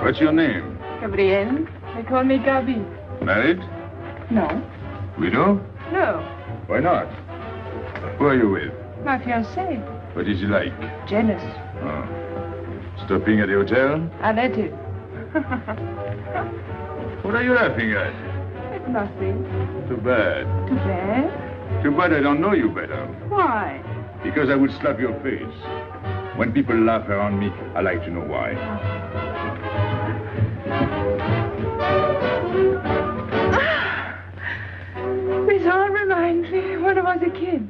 What's your name? Gabrielle. They call me Gabi. Married? No. Widow? No. Why not? Who are you with? My fiancé. What is he like? Jealous. Oh. Stopping at the hotel? I let him. What are you laughing at? It's nothing. Too bad. Too bad. Too bad I don't know you better. Why? Because I would slap your face. When people laugh around me, I like to know why. This all reminds me when I was a kid.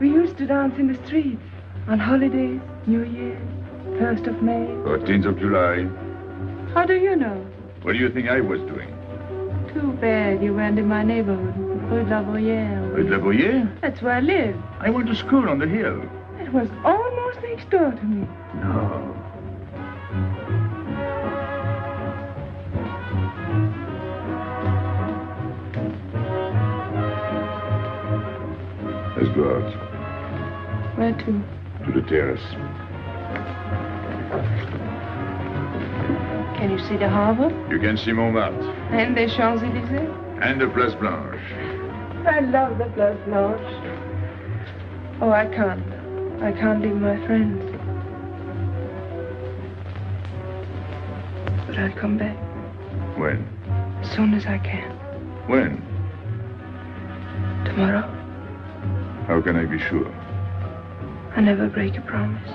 We used to dance in the streets on holidays, New Year's, 1st of May. 14th of July. How do you know? What do you think I was doing? Too bad you weren't in my neighborhood, Rue de la Bruyère. Rue de la Bruyère? That's where I live. I went to school on the hill. It was almost next door to me. No. Let's go out. Where to? To the terrace. Can you see the harbor? You can see Montmartre. And the Champs-Élysées? And the Place Blanche. I love the Place Blanche. Oh, I can't. I can't leave my friends. But I'll come back. When? As soon as I can. When? Tomorrow. How can I be sure? I never break a promise.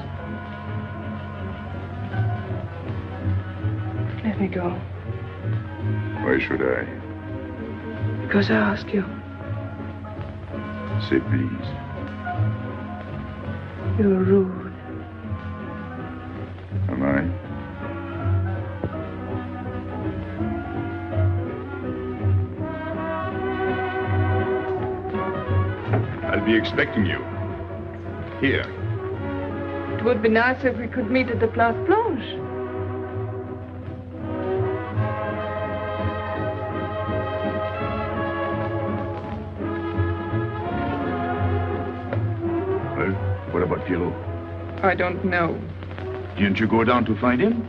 Let me go. Why should I? Because I ask you. Say please. You're rude. Am I? I'll be expecting you. Here. It would be nice if we could meet at the Place Blanche. Well, what about Pierrot? I don't know. Didn't you go down to find him?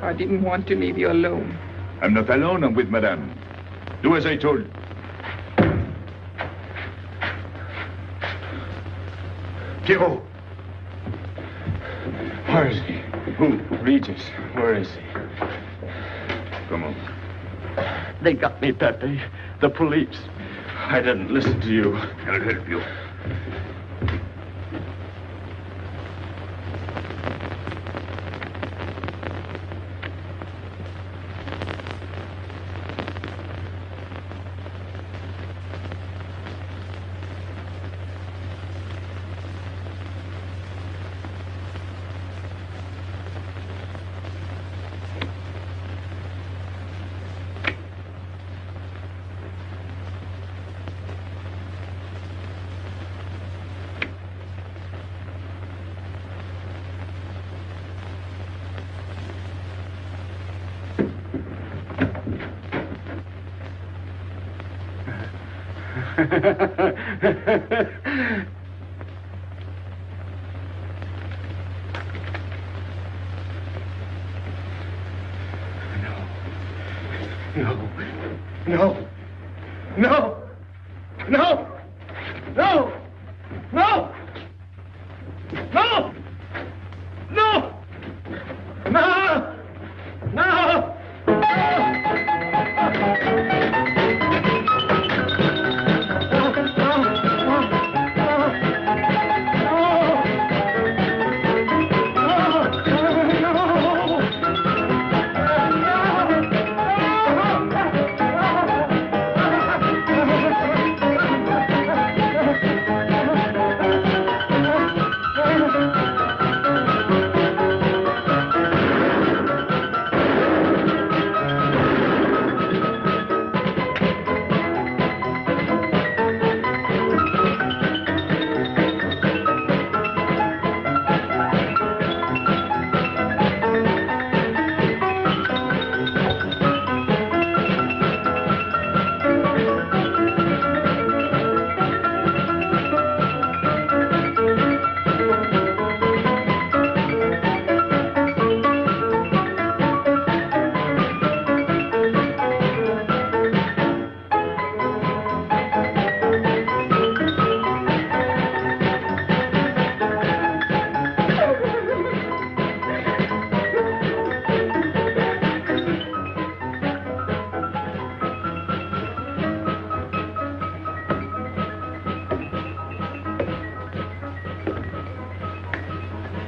I didn't want to leave you alone. I'm not alone, I'm with Madame. Do as I told. Pierrot! Where is he? Who? Regis. Where is he? Come on. They got me, Pepe. The police. I didn't listen to you. I'll help you. No. No. No. No. No. No. No. No. No.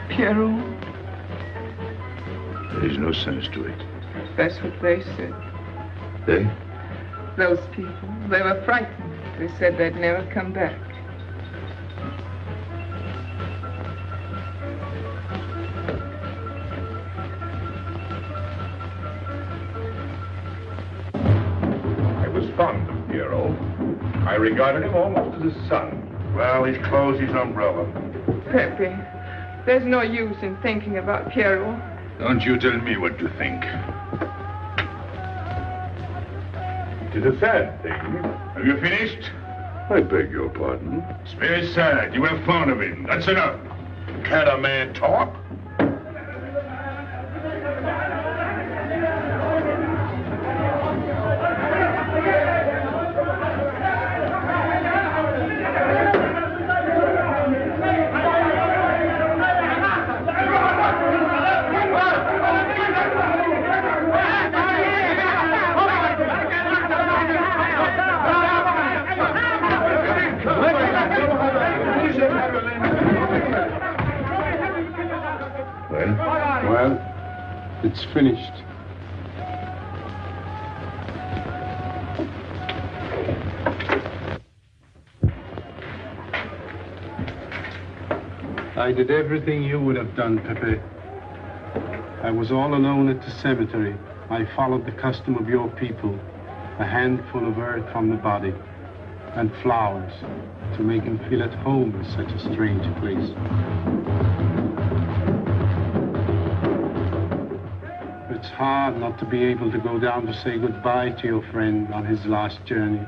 Pierrot, There's no sense to it. that's what they said. They? Those people, they were frightened. They said they'd never come back. I was fond of Pierrot. I regarded him almost as a son. Well, his clothes, his umbrella. Pepe, there's no use in thinking about Pierrot. Don't you tell me what to think. It is a sad thing. Have you finished? I beg your pardon. It's very sad. You were fond of him. That's enough. Can't a man talk? Well, it's finished. I did everything you would have done, Pepe. I was all alone at the cemetery. I followed the custom of your people, a handful of earth from the body, and flowers to make him feel at home in such a strange place. It's hard not to be able to go down to say goodbye to your friend on his last journey.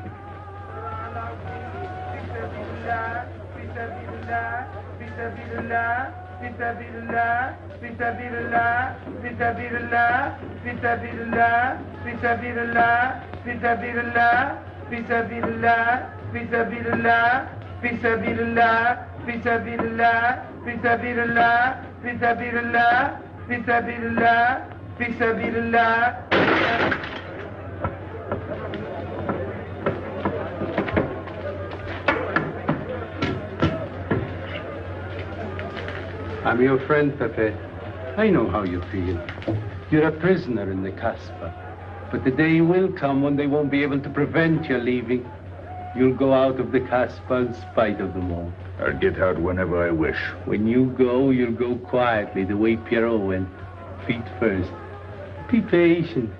I'm your friend, Pepe. I know how you feel. You're a prisoner in the Casbah. But the day will come when they won't be able to prevent your leaving. You'll go out of the Casbah in spite of them all. I'll get out whenever I wish. When you go, you'll go quietly, the way Pierrot went. Feet first. Be patient.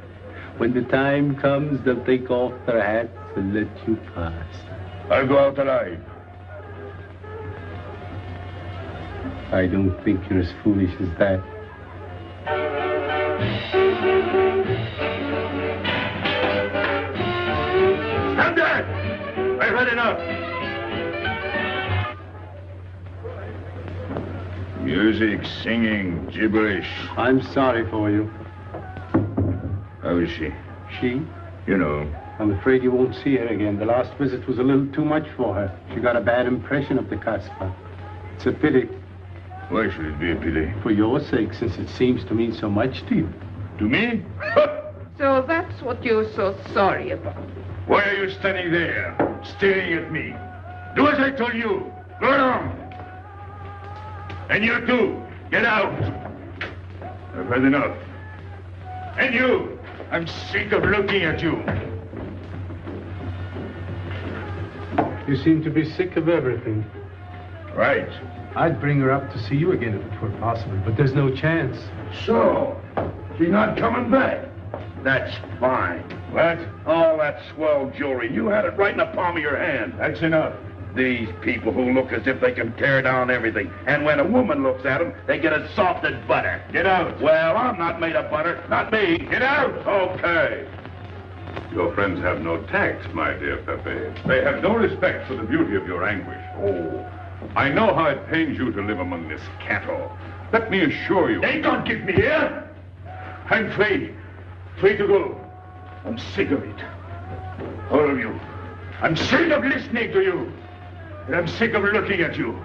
When the time comes, they'll take off their hats and let you pass. I'll go out alive. I don't think you're as foolish as that. Stand there! I've had enough. Music, singing, gibberish. I'm sorry for you. How is she? She? You know. I'm afraid you won't see her again. The last visit was a little too much for her. She got a bad impression of the Casbah. It's a pity. Why should it be a pity? For your sake, since it seems to mean so much to you. To me? So that's what you're so sorry about. Why are you standing there, staring at me? Do as I told you. Go on. And you too, get out. I've had enough. And you, I'm sick of looking at you. You seem to be sick of everything. Right. I'd bring her up to see you again if it were possible, but there's no chance. So, she's not coming back. That's fine. What? All that swell jewelry, you had it right in the palm of your hand. That's enough. These people who look as if they can tear down everything. And when a woman looks at them, they get as soft as butter. Get out. Well, I'm not made of butter. Not me. Get out. Okay. Your friends have no tact, my dear Pepe. They have no respect for the beauty of your anguish. Oh, I know how it pains you to live among this cattle. Let me assure you... They don't keep me here. I'm free. Free to go. I'm sick of it. All of you. I'm sick of listening to you. And I'm sick of looking at you.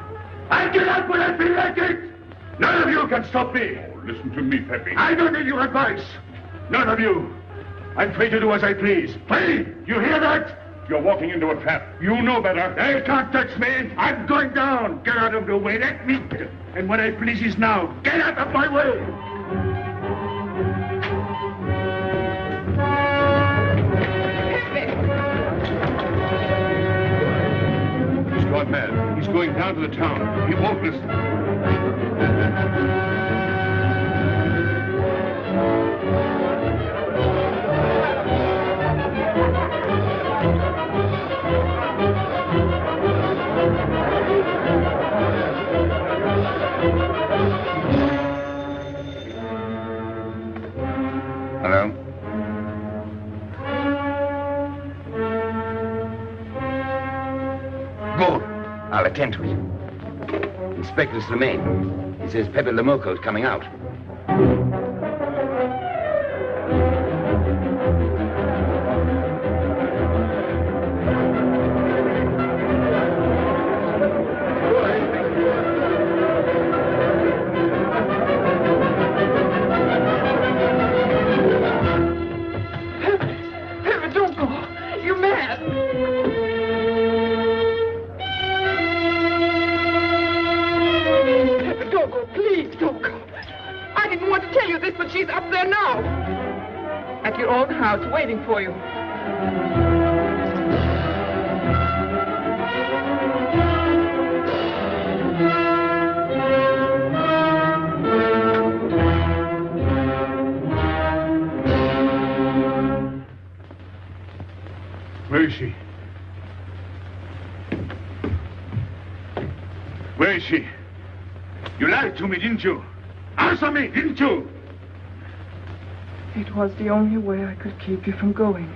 I get out when I feel like it. None of you can stop me. Oh, listen to me, Pepe. I don't need your advice. None of you. I'm free to do as I please. Free! You hear that? You're walking into a trap. You know better. They can't touch me. I'm going down. Get out of the way. Let me... And what I please is now. Get out of my way. He's gone mad. He's going down to the town. He won't listen. Hello? Good. I'll attend to it. Inspector Slimane. He says Pepe Lamoco's coming out. Pepe, don't go. You're mad. Pepe, don't go. Please, don't go. I didn't want to tell you this, but she's up there now. At your own house, waiting for you. is she? Where is she? You lied to me, didn't you? Answer me, didn't you? It was the only way I could keep you from going.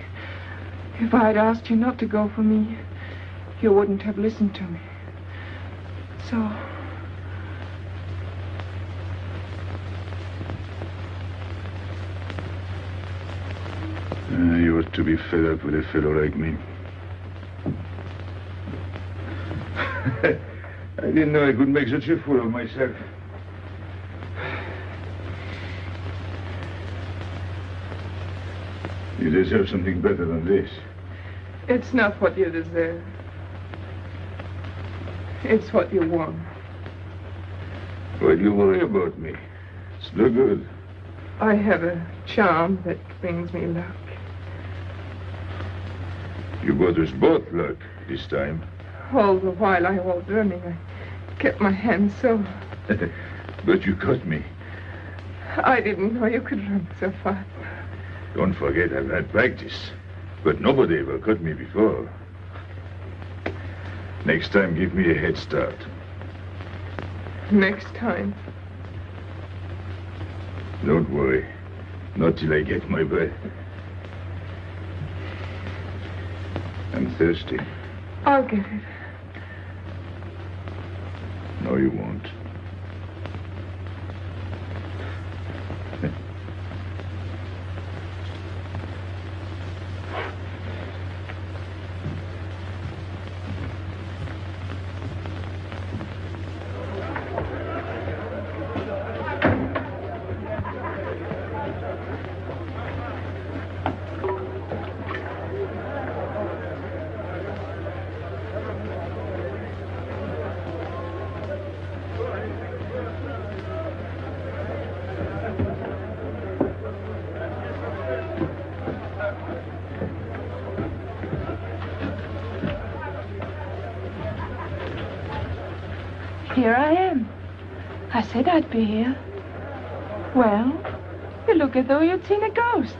If I had asked you not to go for me, you wouldn't have listened to me. So... You ought to be fed up with a fellow like me. I didn't know I could make such a fool of myself. You deserve something better than this. It's not what you deserve. It's what you want. Why do you worry about me? It's no good. I have a charm that brings me luck. You brought us both luck this time. All the while I was running, I kept my hand so... But you caught me. I didn't know you could run so fast. Don't forget, I've had practice. But nobody ever caught me before. Next time, give me a head start. Next time. Don't worry. Not till I get my breath. I'm thirsty. I'll get it. No, you won't. Here I am. I said I'd be here. Well, you look as though you'd seen a ghost.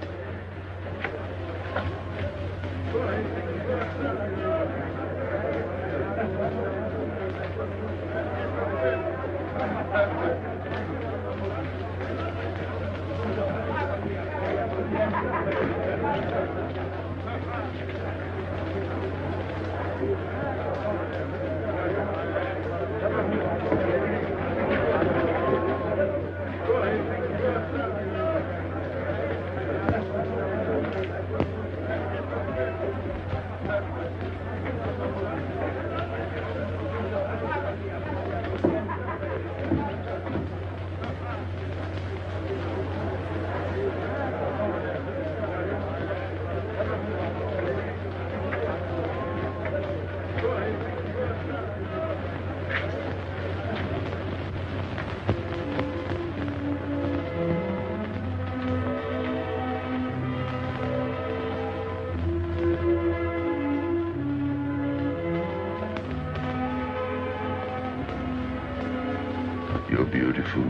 You're beautiful.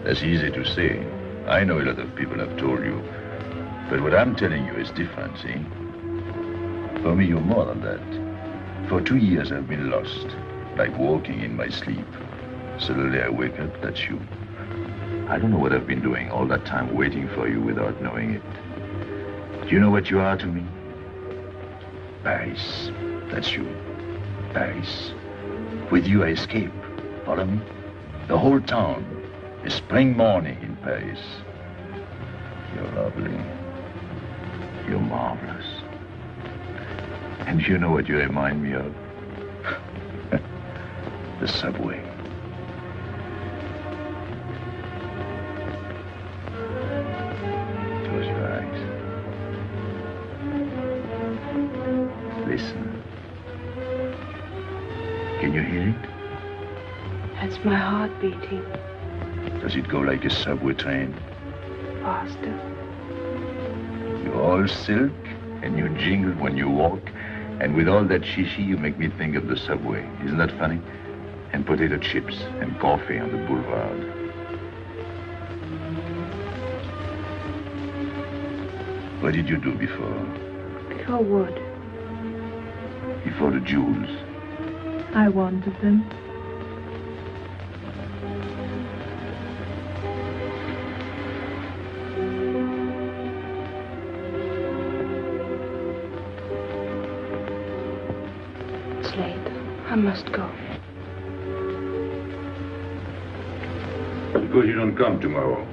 That's easy to say. I know a lot of people have told you. But what I'm telling you is different, see? For me, you're more than that. For 2 years, I've been lost, like walking in my sleep. Suddenly, I wake up, that's you. I don't know what I've been doing all that time waiting for you without knowing it. Do you know what you are to me? Paris. That's you. Paris. With you, I escape. Follow me? The whole town. A spring morning in Paris. You're lovely. You're marvelous. And you know what you remind me of? The subway. Close your eyes. Listen. Can you hear it? That's my heart beating. Does it go like a subway train? Faster. You're all silk, and you jingle when you walk, and with all that shishi, you make me think of the subway. Isn't that funny? And potato chips and coffee on the boulevard. What did you do before? Before what? before the jewels. I wanted them. It's late. I must go. Suppose you don't come tomorrow.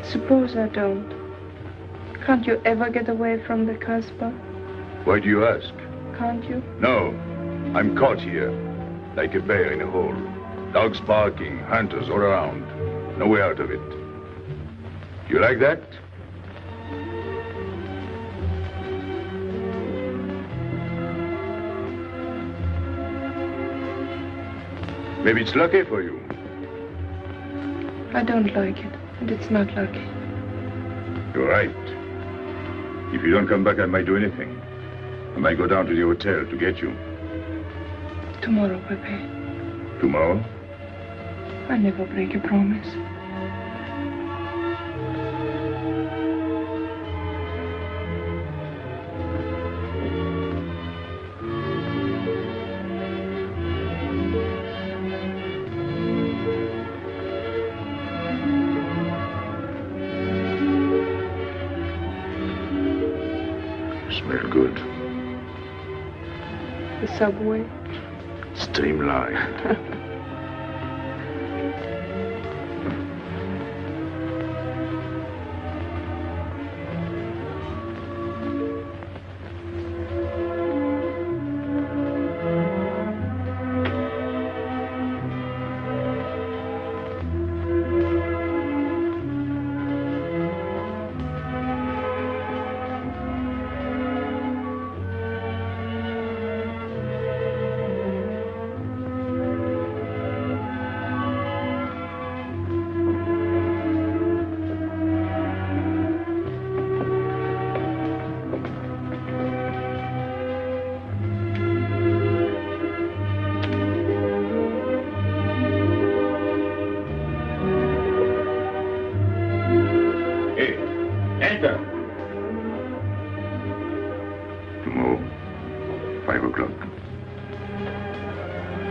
Suppose I don't. Can't you ever get away from the Casbah? Why do you ask? Can't you? No. I'm caught here, like a bear in a hole. Dogs barking, hunters all around. No way out of it. You like that? Maybe it's lucky for you. I don't like it, and it's not lucky. You're right. If you don't come back, I might do anything. I might go down to the hotel to get you. Tomorrow, Pepe. Tomorrow? I never break a promise. Smell good. The subway. Streamlined.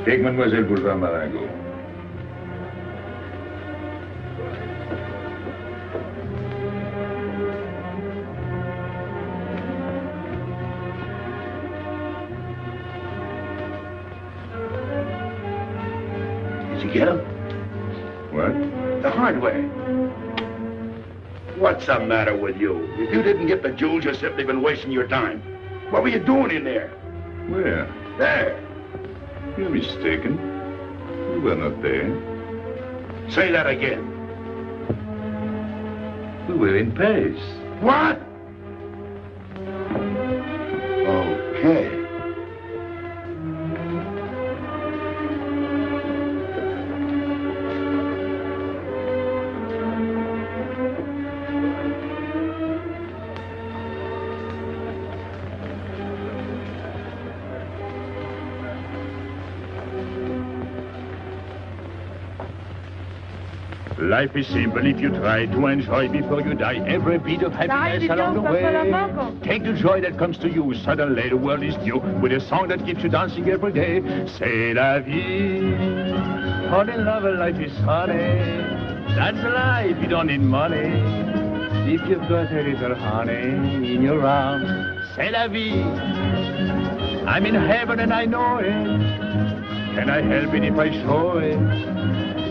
Take Mademoiselle Boulevard Marengo. Did you get him? What? The hardware. What's the matter with you? If you didn't get the jewels, you've simply been wasting your time. What were you doing in there? Where? There. You're mistaken. We were not there. Say that again. We were in Paris. What? Okay. Life is simple if you try to enjoy before you die every bit of happiness along the way. Take the joy that comes to you. Suddenly the world is new with a song that keeps you dancing every day. C'est la vie. Fall in love and life is honey. That's life, you don't need money. If you've got a little honey in your arms, c'est la vie. I'm in heaven and I know it. Can I help it if I show it?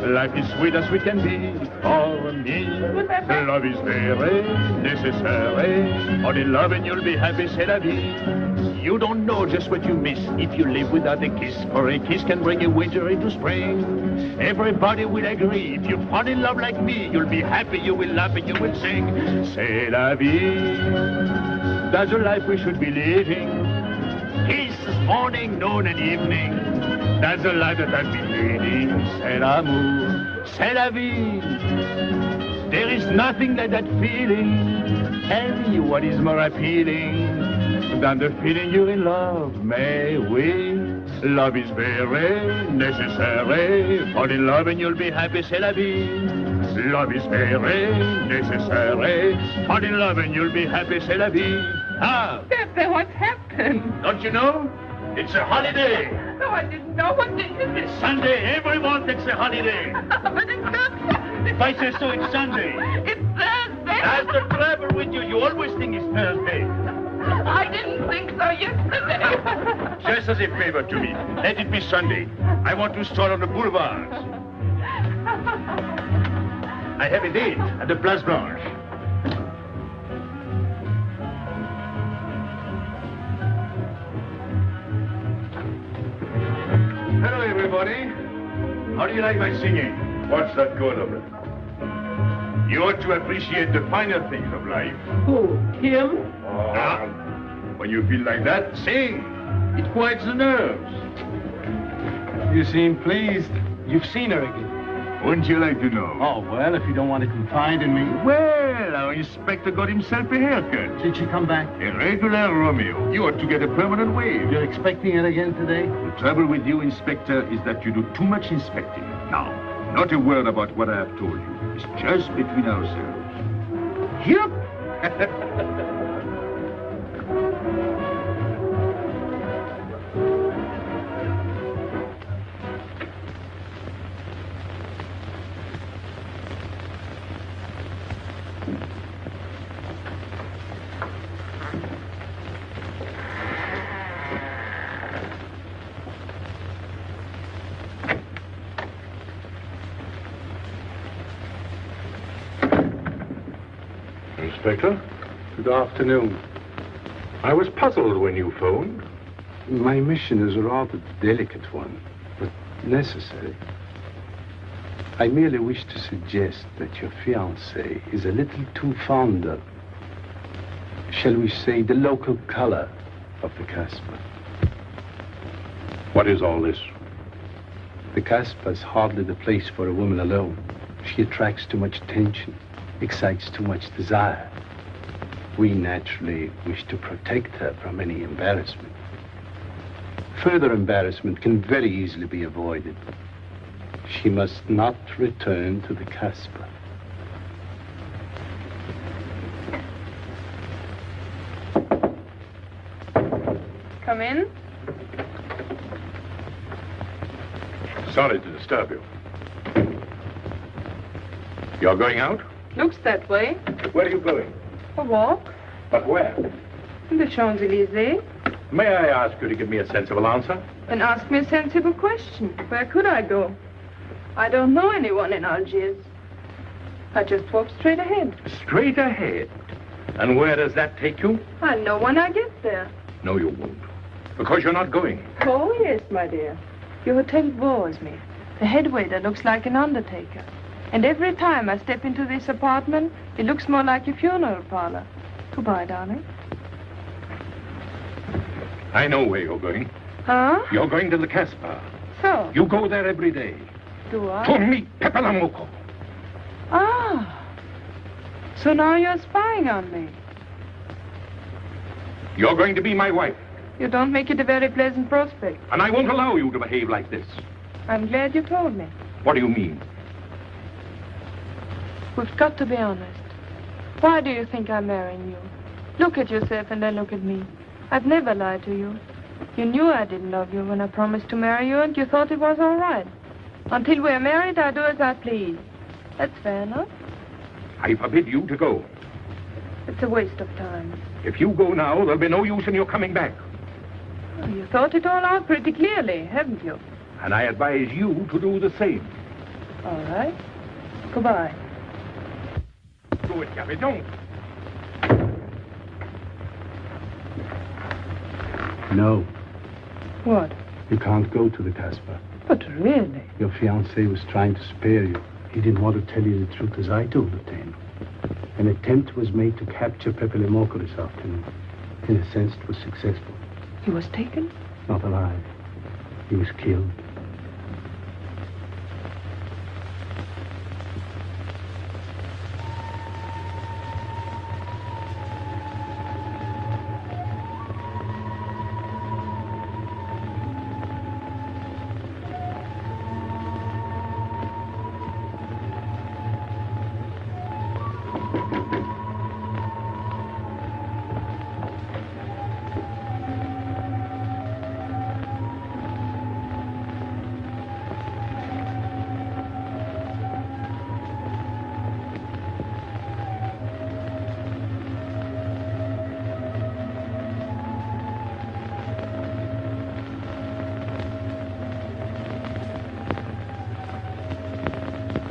Life is sweet as sweet can be for me. Love is very necessary. Fall in love and you'll be happy, c'est la vie. You don't know just what you miss if you live without a kiss. For a kiss can bring a winter into spring. Everybody will agree. If you fall in love like me, you'll be happy, you will laugh and you will sing. C'est la vie. That's the life we should be living. Kiss morning, noon and evening. That's the life that I've been leading. C'est l'amour, c'est la vie. There is nothing like that feeling. Tell me what is more appealing than the feeling you're in love, may we? Love is very necessary. Fall in love and you'll be happy, c'est la vie. Love is very necessary. Fall in love and you'll be happy, c'est la vie. Ah, Pepe, what's happened? don't you know? It's a holiday. No, I didn't know. What day is it? It's Sunday. Everyone takes a holiday. But it's not Sunday. If I say so, it's Sunday. It's Thursday. That's the trouble with you. You always think it's Thursday. I didn't think so yesterday. Just as a favor to me, let it be Sunday. I want to stroll on the boulevards. I have a date at the Place Blanche. Hello, everybody. How do you like my singing? What's that good of it? You ought to appreciate the finer things of life. Who? Him? Ah, when you feel like that, sing. It quiets the nerves. You seem pleased. You've seen her again. Wouldn't you like to know? Oh, well, if you don't want to confide in me. Well, our inspector got himself a haircut. Did she come back? A regular Romeo. You ought to get a permanent wave. You're expecting her again today? The trouble with you, Inspector, is that you do too much inspecting. Now, not a word about what I have told you. It's just between ourselves. Yep. Inspector, Good afternoon. I was puzzled when you phoned. My mission is a rather delicate one, but necessary. I merely wish to suggest that your fiancée is a little too fond of, shall we say, the local color of the Casbah. What is all this? The Casbah is hardly the place for a woman alone. She attracts too much attention, excites too much desire. We naturally wish to protect her from any embarrassment. Further embarrassment can very easily be avoided. She must not return to the Casbah. Come in. Sorry to disturb you. You're going out? Looks that way. Where are you going? A walk. But where? In the Champs-Élysées. May I ask you to give me a sensible answer? Then ask me a sensible question. Where could I go? I don't know anyone in Algiers. I just walk straight ahead. Straight ahead. And where does that take you? I'll know when I get there. No, you won't. Because you're not going. Oh, yes, my dear. Your hotel bores me. The head waiter looks like an undertaker. And every time I step into this apartment, it looks more like a funeral parlor. Goodbye, darling. I know where you're going. Huh? You're going to the Casbah. So? You go there every day. Do I? To meet Pepe Lamoko. Ah. So now you're spying on me. You're going to be my wife. You don't make it a very pleasant prospect. And I won't allow you to behave like this. I'm glad you told me. What do you mean? We've got to be honest. Why do you think I'm marrying you? Look at yourself and then look at me. I've never lied to you. You knew I didn't love you when I promised to marry you, and you thought it was all right. Until we're married, I do as I please. That's fair enough. I forbid you to go. It's a waste of time. If you go now, there'll be no use in your coming back. Oh, you thought it all out pretty clearly, haven't you? And I advise you to do the same. All right. Goodbye. Do it, Gabby, don't. No, What? you can't go to the Casbah. But really? Your fiancé was trying to spare you. He didn't want to tell you the truth as I told it to him. An attempt was made to capture Pepe Lamoko this afternoon. In a sense, it was successful. He was taken? Not alive. He was killed.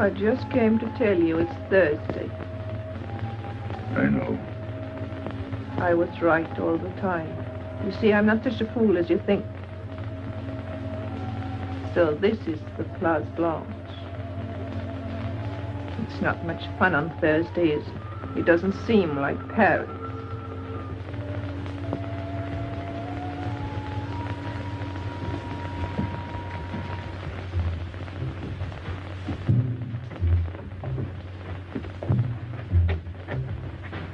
I just came to tell you it's Thursday. I know. I was right all the time. You see, I'm not such a fool as you think. So this is the Place Blanche. It's not much fun on Thursday, is it? It doesn't seem like Paris.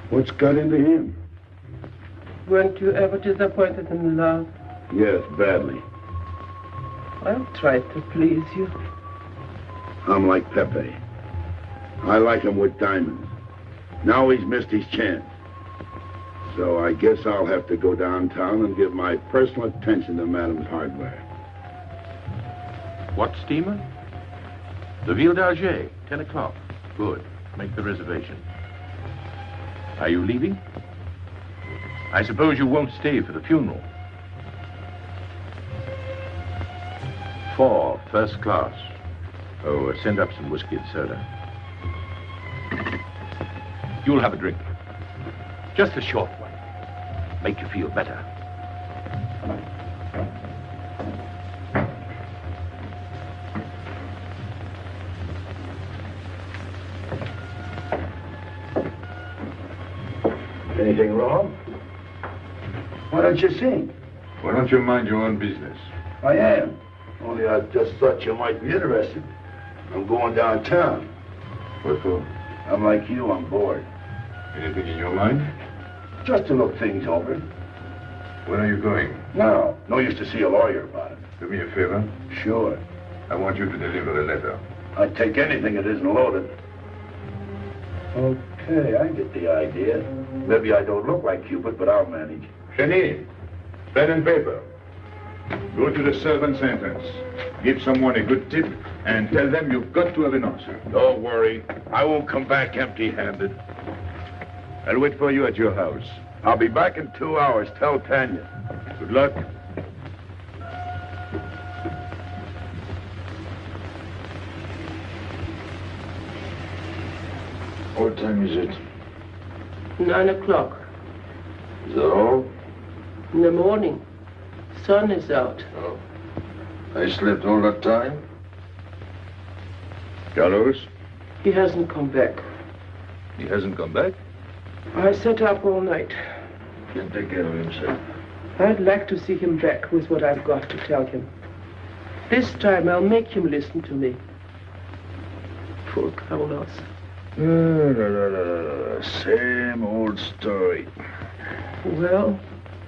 What's got into him? Weren't you ever disappointed in love? Yes, badly. I'll try to please you. I'm like Pepe. I like him with diamonds. Now he's missed his chance. So I guess I'll have to go downtown and give my personal attention to Madame's hardware. What steamer? The Ville d'Alger, 10 o'clock. Good. Make the reservation. Are you leaving? I suppose you won't stay for the funeral. 4, first class. Oh, send up some whiskey and soda. You'll have a drink. Just a short one. Make you feel better. Anything wrong? Why don't you sing? Why don't you mind your own business? I am. Only I just thought you might be interested. I'm going downtown. What for? I'm like you, I'm bored. Anything in your mind? Just to look things over. When are you going? No. No use to see a lawyer about it. Do me a favor. Sure. I want you to deliver a letter. I'd take anything that isn't loaded. Okay, I get the idea. Maybe I don't look like Cupid, but I'll manage. Jenny, pen and paper. Go to the servant's entrance. Give someone a good tip and tell them you've got to have an answer. Don't worry. I won't come back empty-handed. I'll wait for you at your house. I'll be back in 2 hours. Tell Tanya. Good luck. What time is it? 9 o'clock. Is that all? In the morning. Sun is out. Oh. I slept all that time? Carlos? He hasn't come back. He hasn't come back? I sat up all night. Can take care of himself. I'd like to see him back with what I've got to tell him. This time I'll make him listen to me. Poor Carlos. Same old story. Well,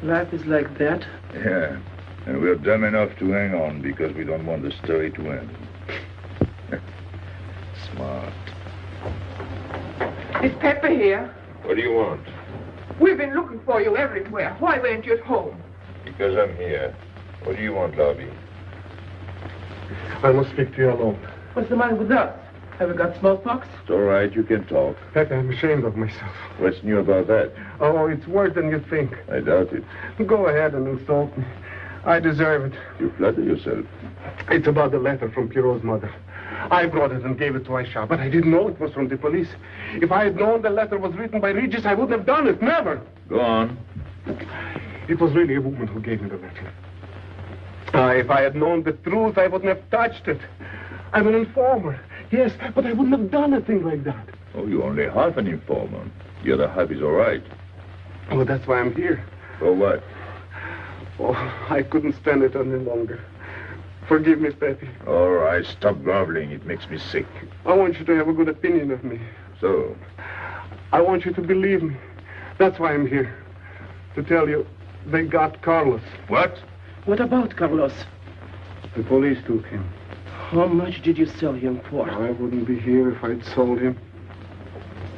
life is like that. Yeah, and we're dumb enough to hang on because we don't want the story to end. Smart. Is Pepper here? What do you want? We've been looking for you everywhere. Why weren't you at home? Because I'm here. What do you want, Lobby? I must speak to you alone. What's the matter with us? Have we got smallpox? It's all right, you can talk. Pepe, I'm ashamed of myself. What's new about that? Oh, it's worse than you think. I doubt it. Go ahead and insult me. I deserve it. You flatter yourself. It's about the letter from Pierrot's mother. I brought it and gave it to Aisha, but I didn't know it was from the police. If I had known the letter was written by Regis, I wouldn't have done it. Never. Go on. It was really a woman who gave me the letter. If I had known the truth, I wouldn't have touched it. I'm an informer. Yes, but I wouldn't have done a thing like that. Oh, you're only half an informer. The other half is all right. Oh, that's why I'm here. For what? Oh, I couldn't stand it any longer. Forgive me, Pepe. All right, stop groveling. It makes me sick. I want you to have a good opinion of me. So? I want you to believe me. That's why I'm here. To tell you, they got Carlos. What? What about Carlos? The police took him. How much did you sell him for? I wouldn't be here if I'd sold him.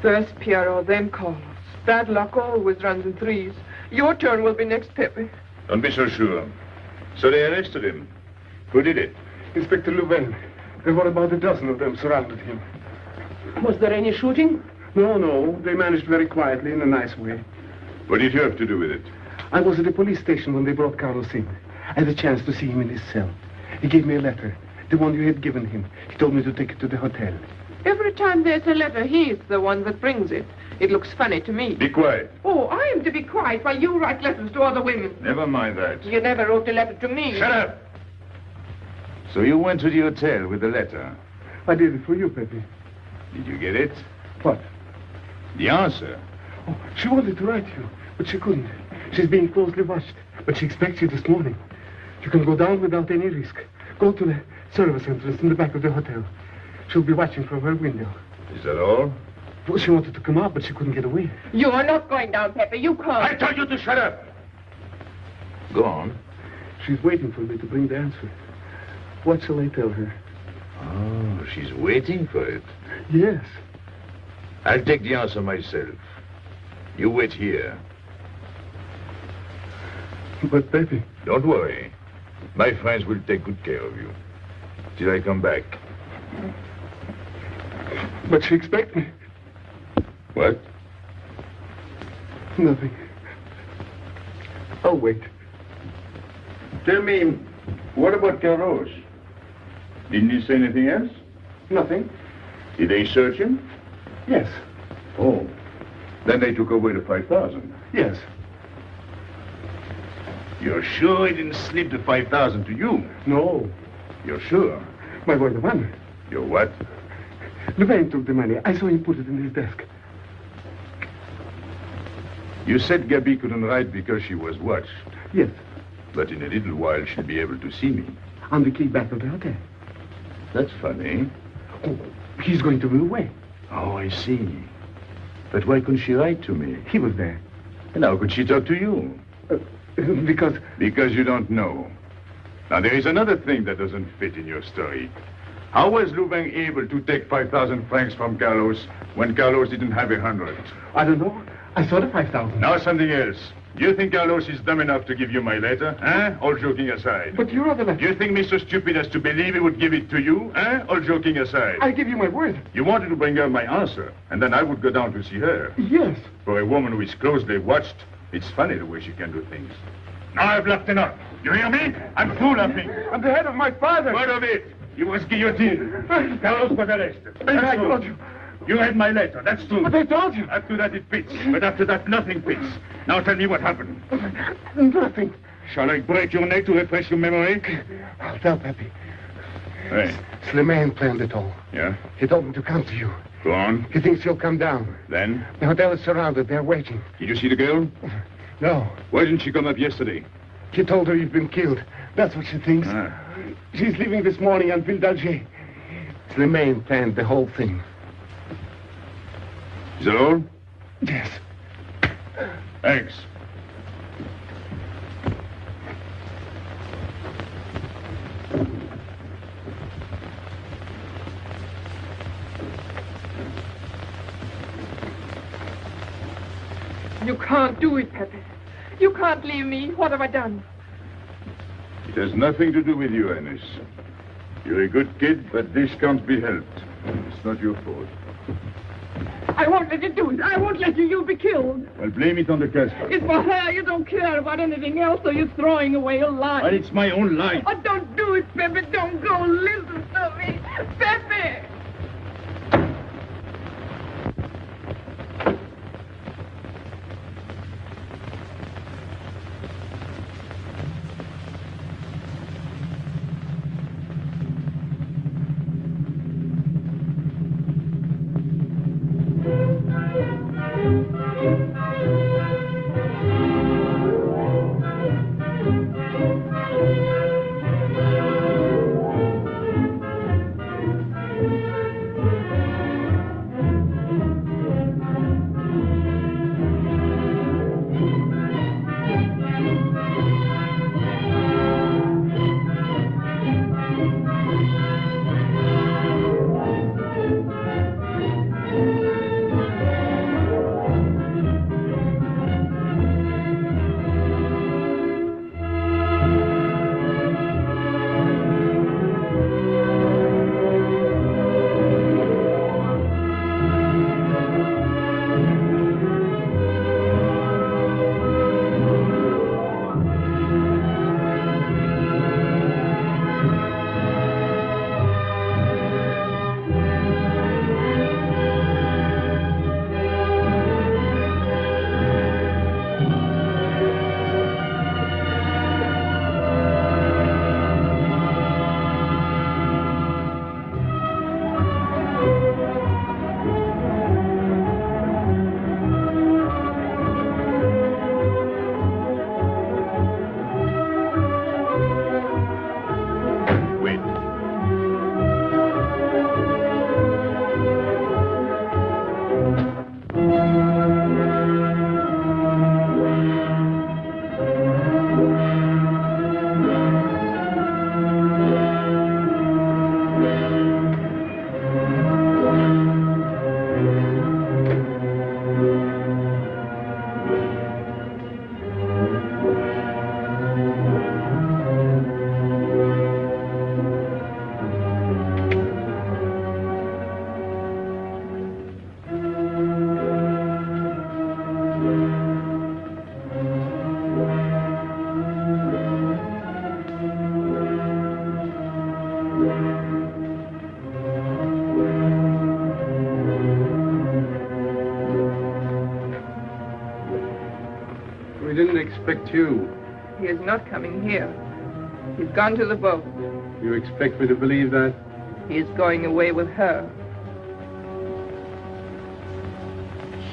First Pierrot, then Carlos. Bad luck always runs in threes. Your turn will be next, Pepe. Don't be so sure. So they arrested him. Who did it? Inspector Louvain. There were about a dozen of them surrounded him. Was there any shooting? No. They managed very quietly in a nice way. What did you have to do with it? I was at the police station when they brought Carlos in. I had a chance to see him in his cell. He gave me a letter. The one you had given him. He told me to take it to the hotel. Every time there's a letter, he's the one that brings it. It looks funny to me. Be quiet. Oh, I am to be quiet while you write letters to other women. Never mind that. You never wrote a letter to me. Shut up! So you went to the hotel with the letter. I did it for you, Pepe. Did you get it? What? The answer. Oh, she wanted to write you, but she couldn't. She's being closely watched, but she expects you this morning. You can go down without any risk. Go to the service entrance in the back of the hotel. She'll be watching from her window. Is that all? Well, she wanted to come out, but she couldn't get away. You are not going down, Pepe. You can't. I told you to shut up! Go on. She's waiting for me to bring the answer. What shall I tell her? Oh, she's waiting for it. Yes. I'll take the answer myself. You wait here. But, Pepe... Don't worry. My friends will take good care of you. Till I come back. But she expects me. What? Nothing. I'll wait. Tell me, what about Carlos? Didn't he say anything else? Nothing. Did they search him? Yes. Oh. Then they took away the 5,000. Yes. You're sure he didn't slip the 5,000 to you? No. You're sure? My boy, the money. Your what? Louvain took the money. I saw him put it in his desk. You said Gabby couldn't write because she was watched. Yes. But in a little while, she'll be able to see me. On the key back of the hotel. That's funny. Oh, he's going to be away. Oh, I see. But why couldn't she write to me? He was there. And how could she talk to you? Because... Because you don't know. Now, there is another thing that doesn't fit in your story. How was Louvain able to take 5,000 francs from Carlos when Carlos didn't have 100? I don't know. I saw the 5,000. Now something else. Do you think Carlos is dumb enough to give you my letter? Eh? All joking aside. But you are the letter. Do you think me so stupid as to believe he would give it to you? Eh? All joking aside. I give you my word. You wanted to bring her my answer, and then I would go down to see her. Yes. For a woman who is closely watched, it's funny the way she can do things. Now I've left enough. You hear me? I'm through laughing. I'm the head of my father. What of it? He was guillotined. Carlos was arrested. And I told you. You read my letter, that's true. But I told you. After that it fits, but after that nothing fits. Now tell me what happened. Nothing. Shall I break your neck to refresh your memory? I'll tell Pepe. Hey. Slimane planned it all. Yeah? He told me to come to you. Go on. He thinks you'll come down. Then? The hotel is surrounded. They're waiting. Did you see the girl? No. Why didn't she come up yesterday? She told her you've been killed. That's what she thinks. Ah. She's leaving this morning on Ville d'Alger. Slimane planned the whole thing. Is that all? Yes. Thanks. You can't do it, Pepe. You can't leave me. What have I done? It has nothing to do with you, Ines. You're a good kid, but this can't be helped. It's not your fault. I won't let you do it. I won't let you. You'll be killed. Well, blame it on the Casbah. It's for her. You don't care about anything else, so you're throwing away your life. But it's my own life. Oh, don't do it, Pepe. Don't go. Listen to me. Pepe! We didn't expect you. He is not coming here. He's gone to the boat. You expect me to believe that? He is going away with her.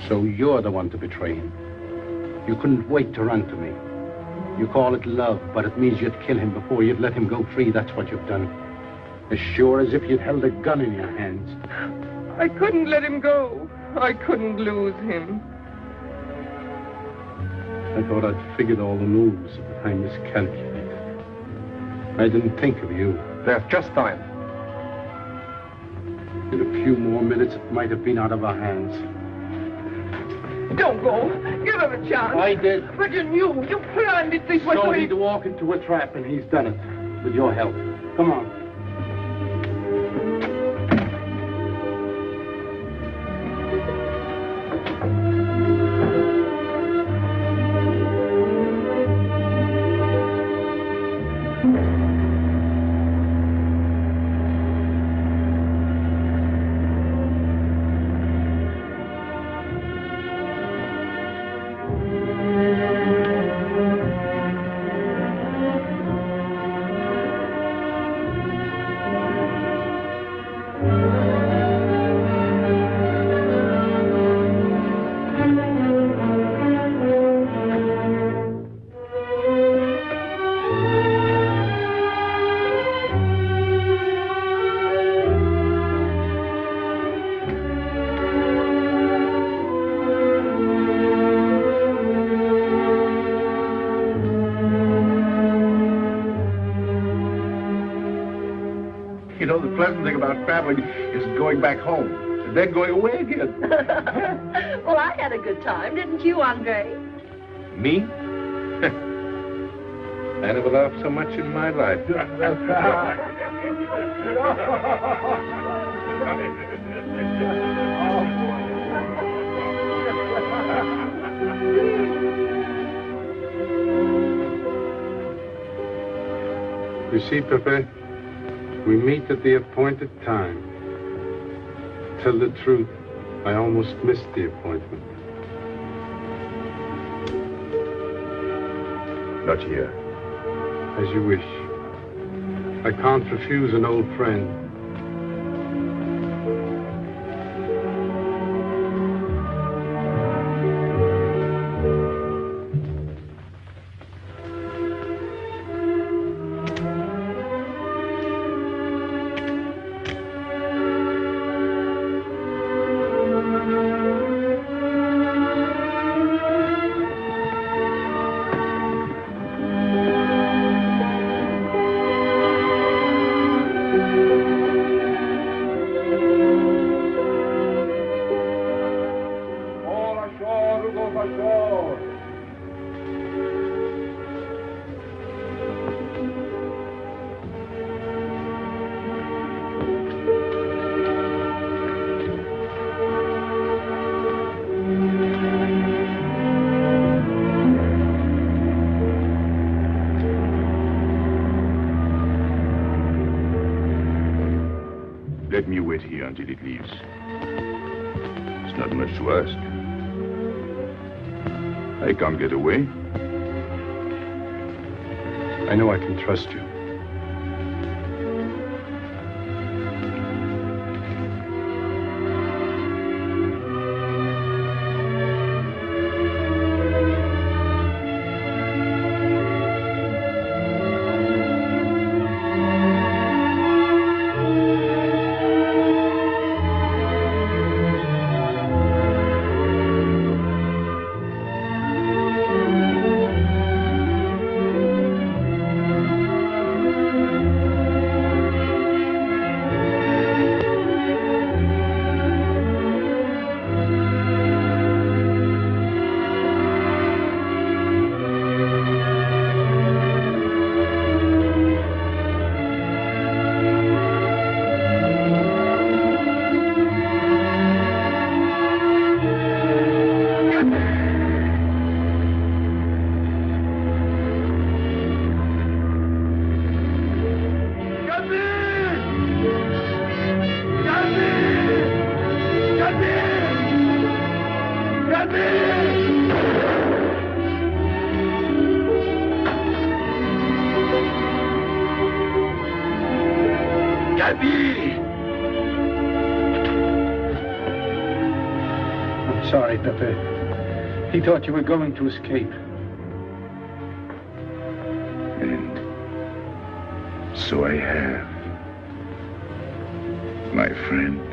So you're the one to betray him. You couldn't wait to run to me. You call it love, but it means you'd kill him before you'd let him go free. That's what you've done. As sure as if you'd held a gun in your hands. I couldn't let him go. I couldn't lose him. I thought I'd figured all the moves, but I miscalculated. I didn't think of you. There's just time. In a few more minutes, it might have been out of our hands. Don't go. Give him a chance. I did. But you knew. You planned it this way. So he'd walk into a trap, and he's done it. With your help. Come on. You know, the pleasant thing about traveling is going back home. And then going away again. Well, I had a good time, didn't you, Andre? Me? I never laughed so much in my life. You see, Pepe, we meet at the appointed time. Tell the truth, I almost missed the appointment. Not here. As you wish. I can't refuse an old friend. Let me wait here until it leaves. It's not much to ask. I can't get away. I know I can trust you. Pepe. He thought you were going to escape. And so I have, my friend.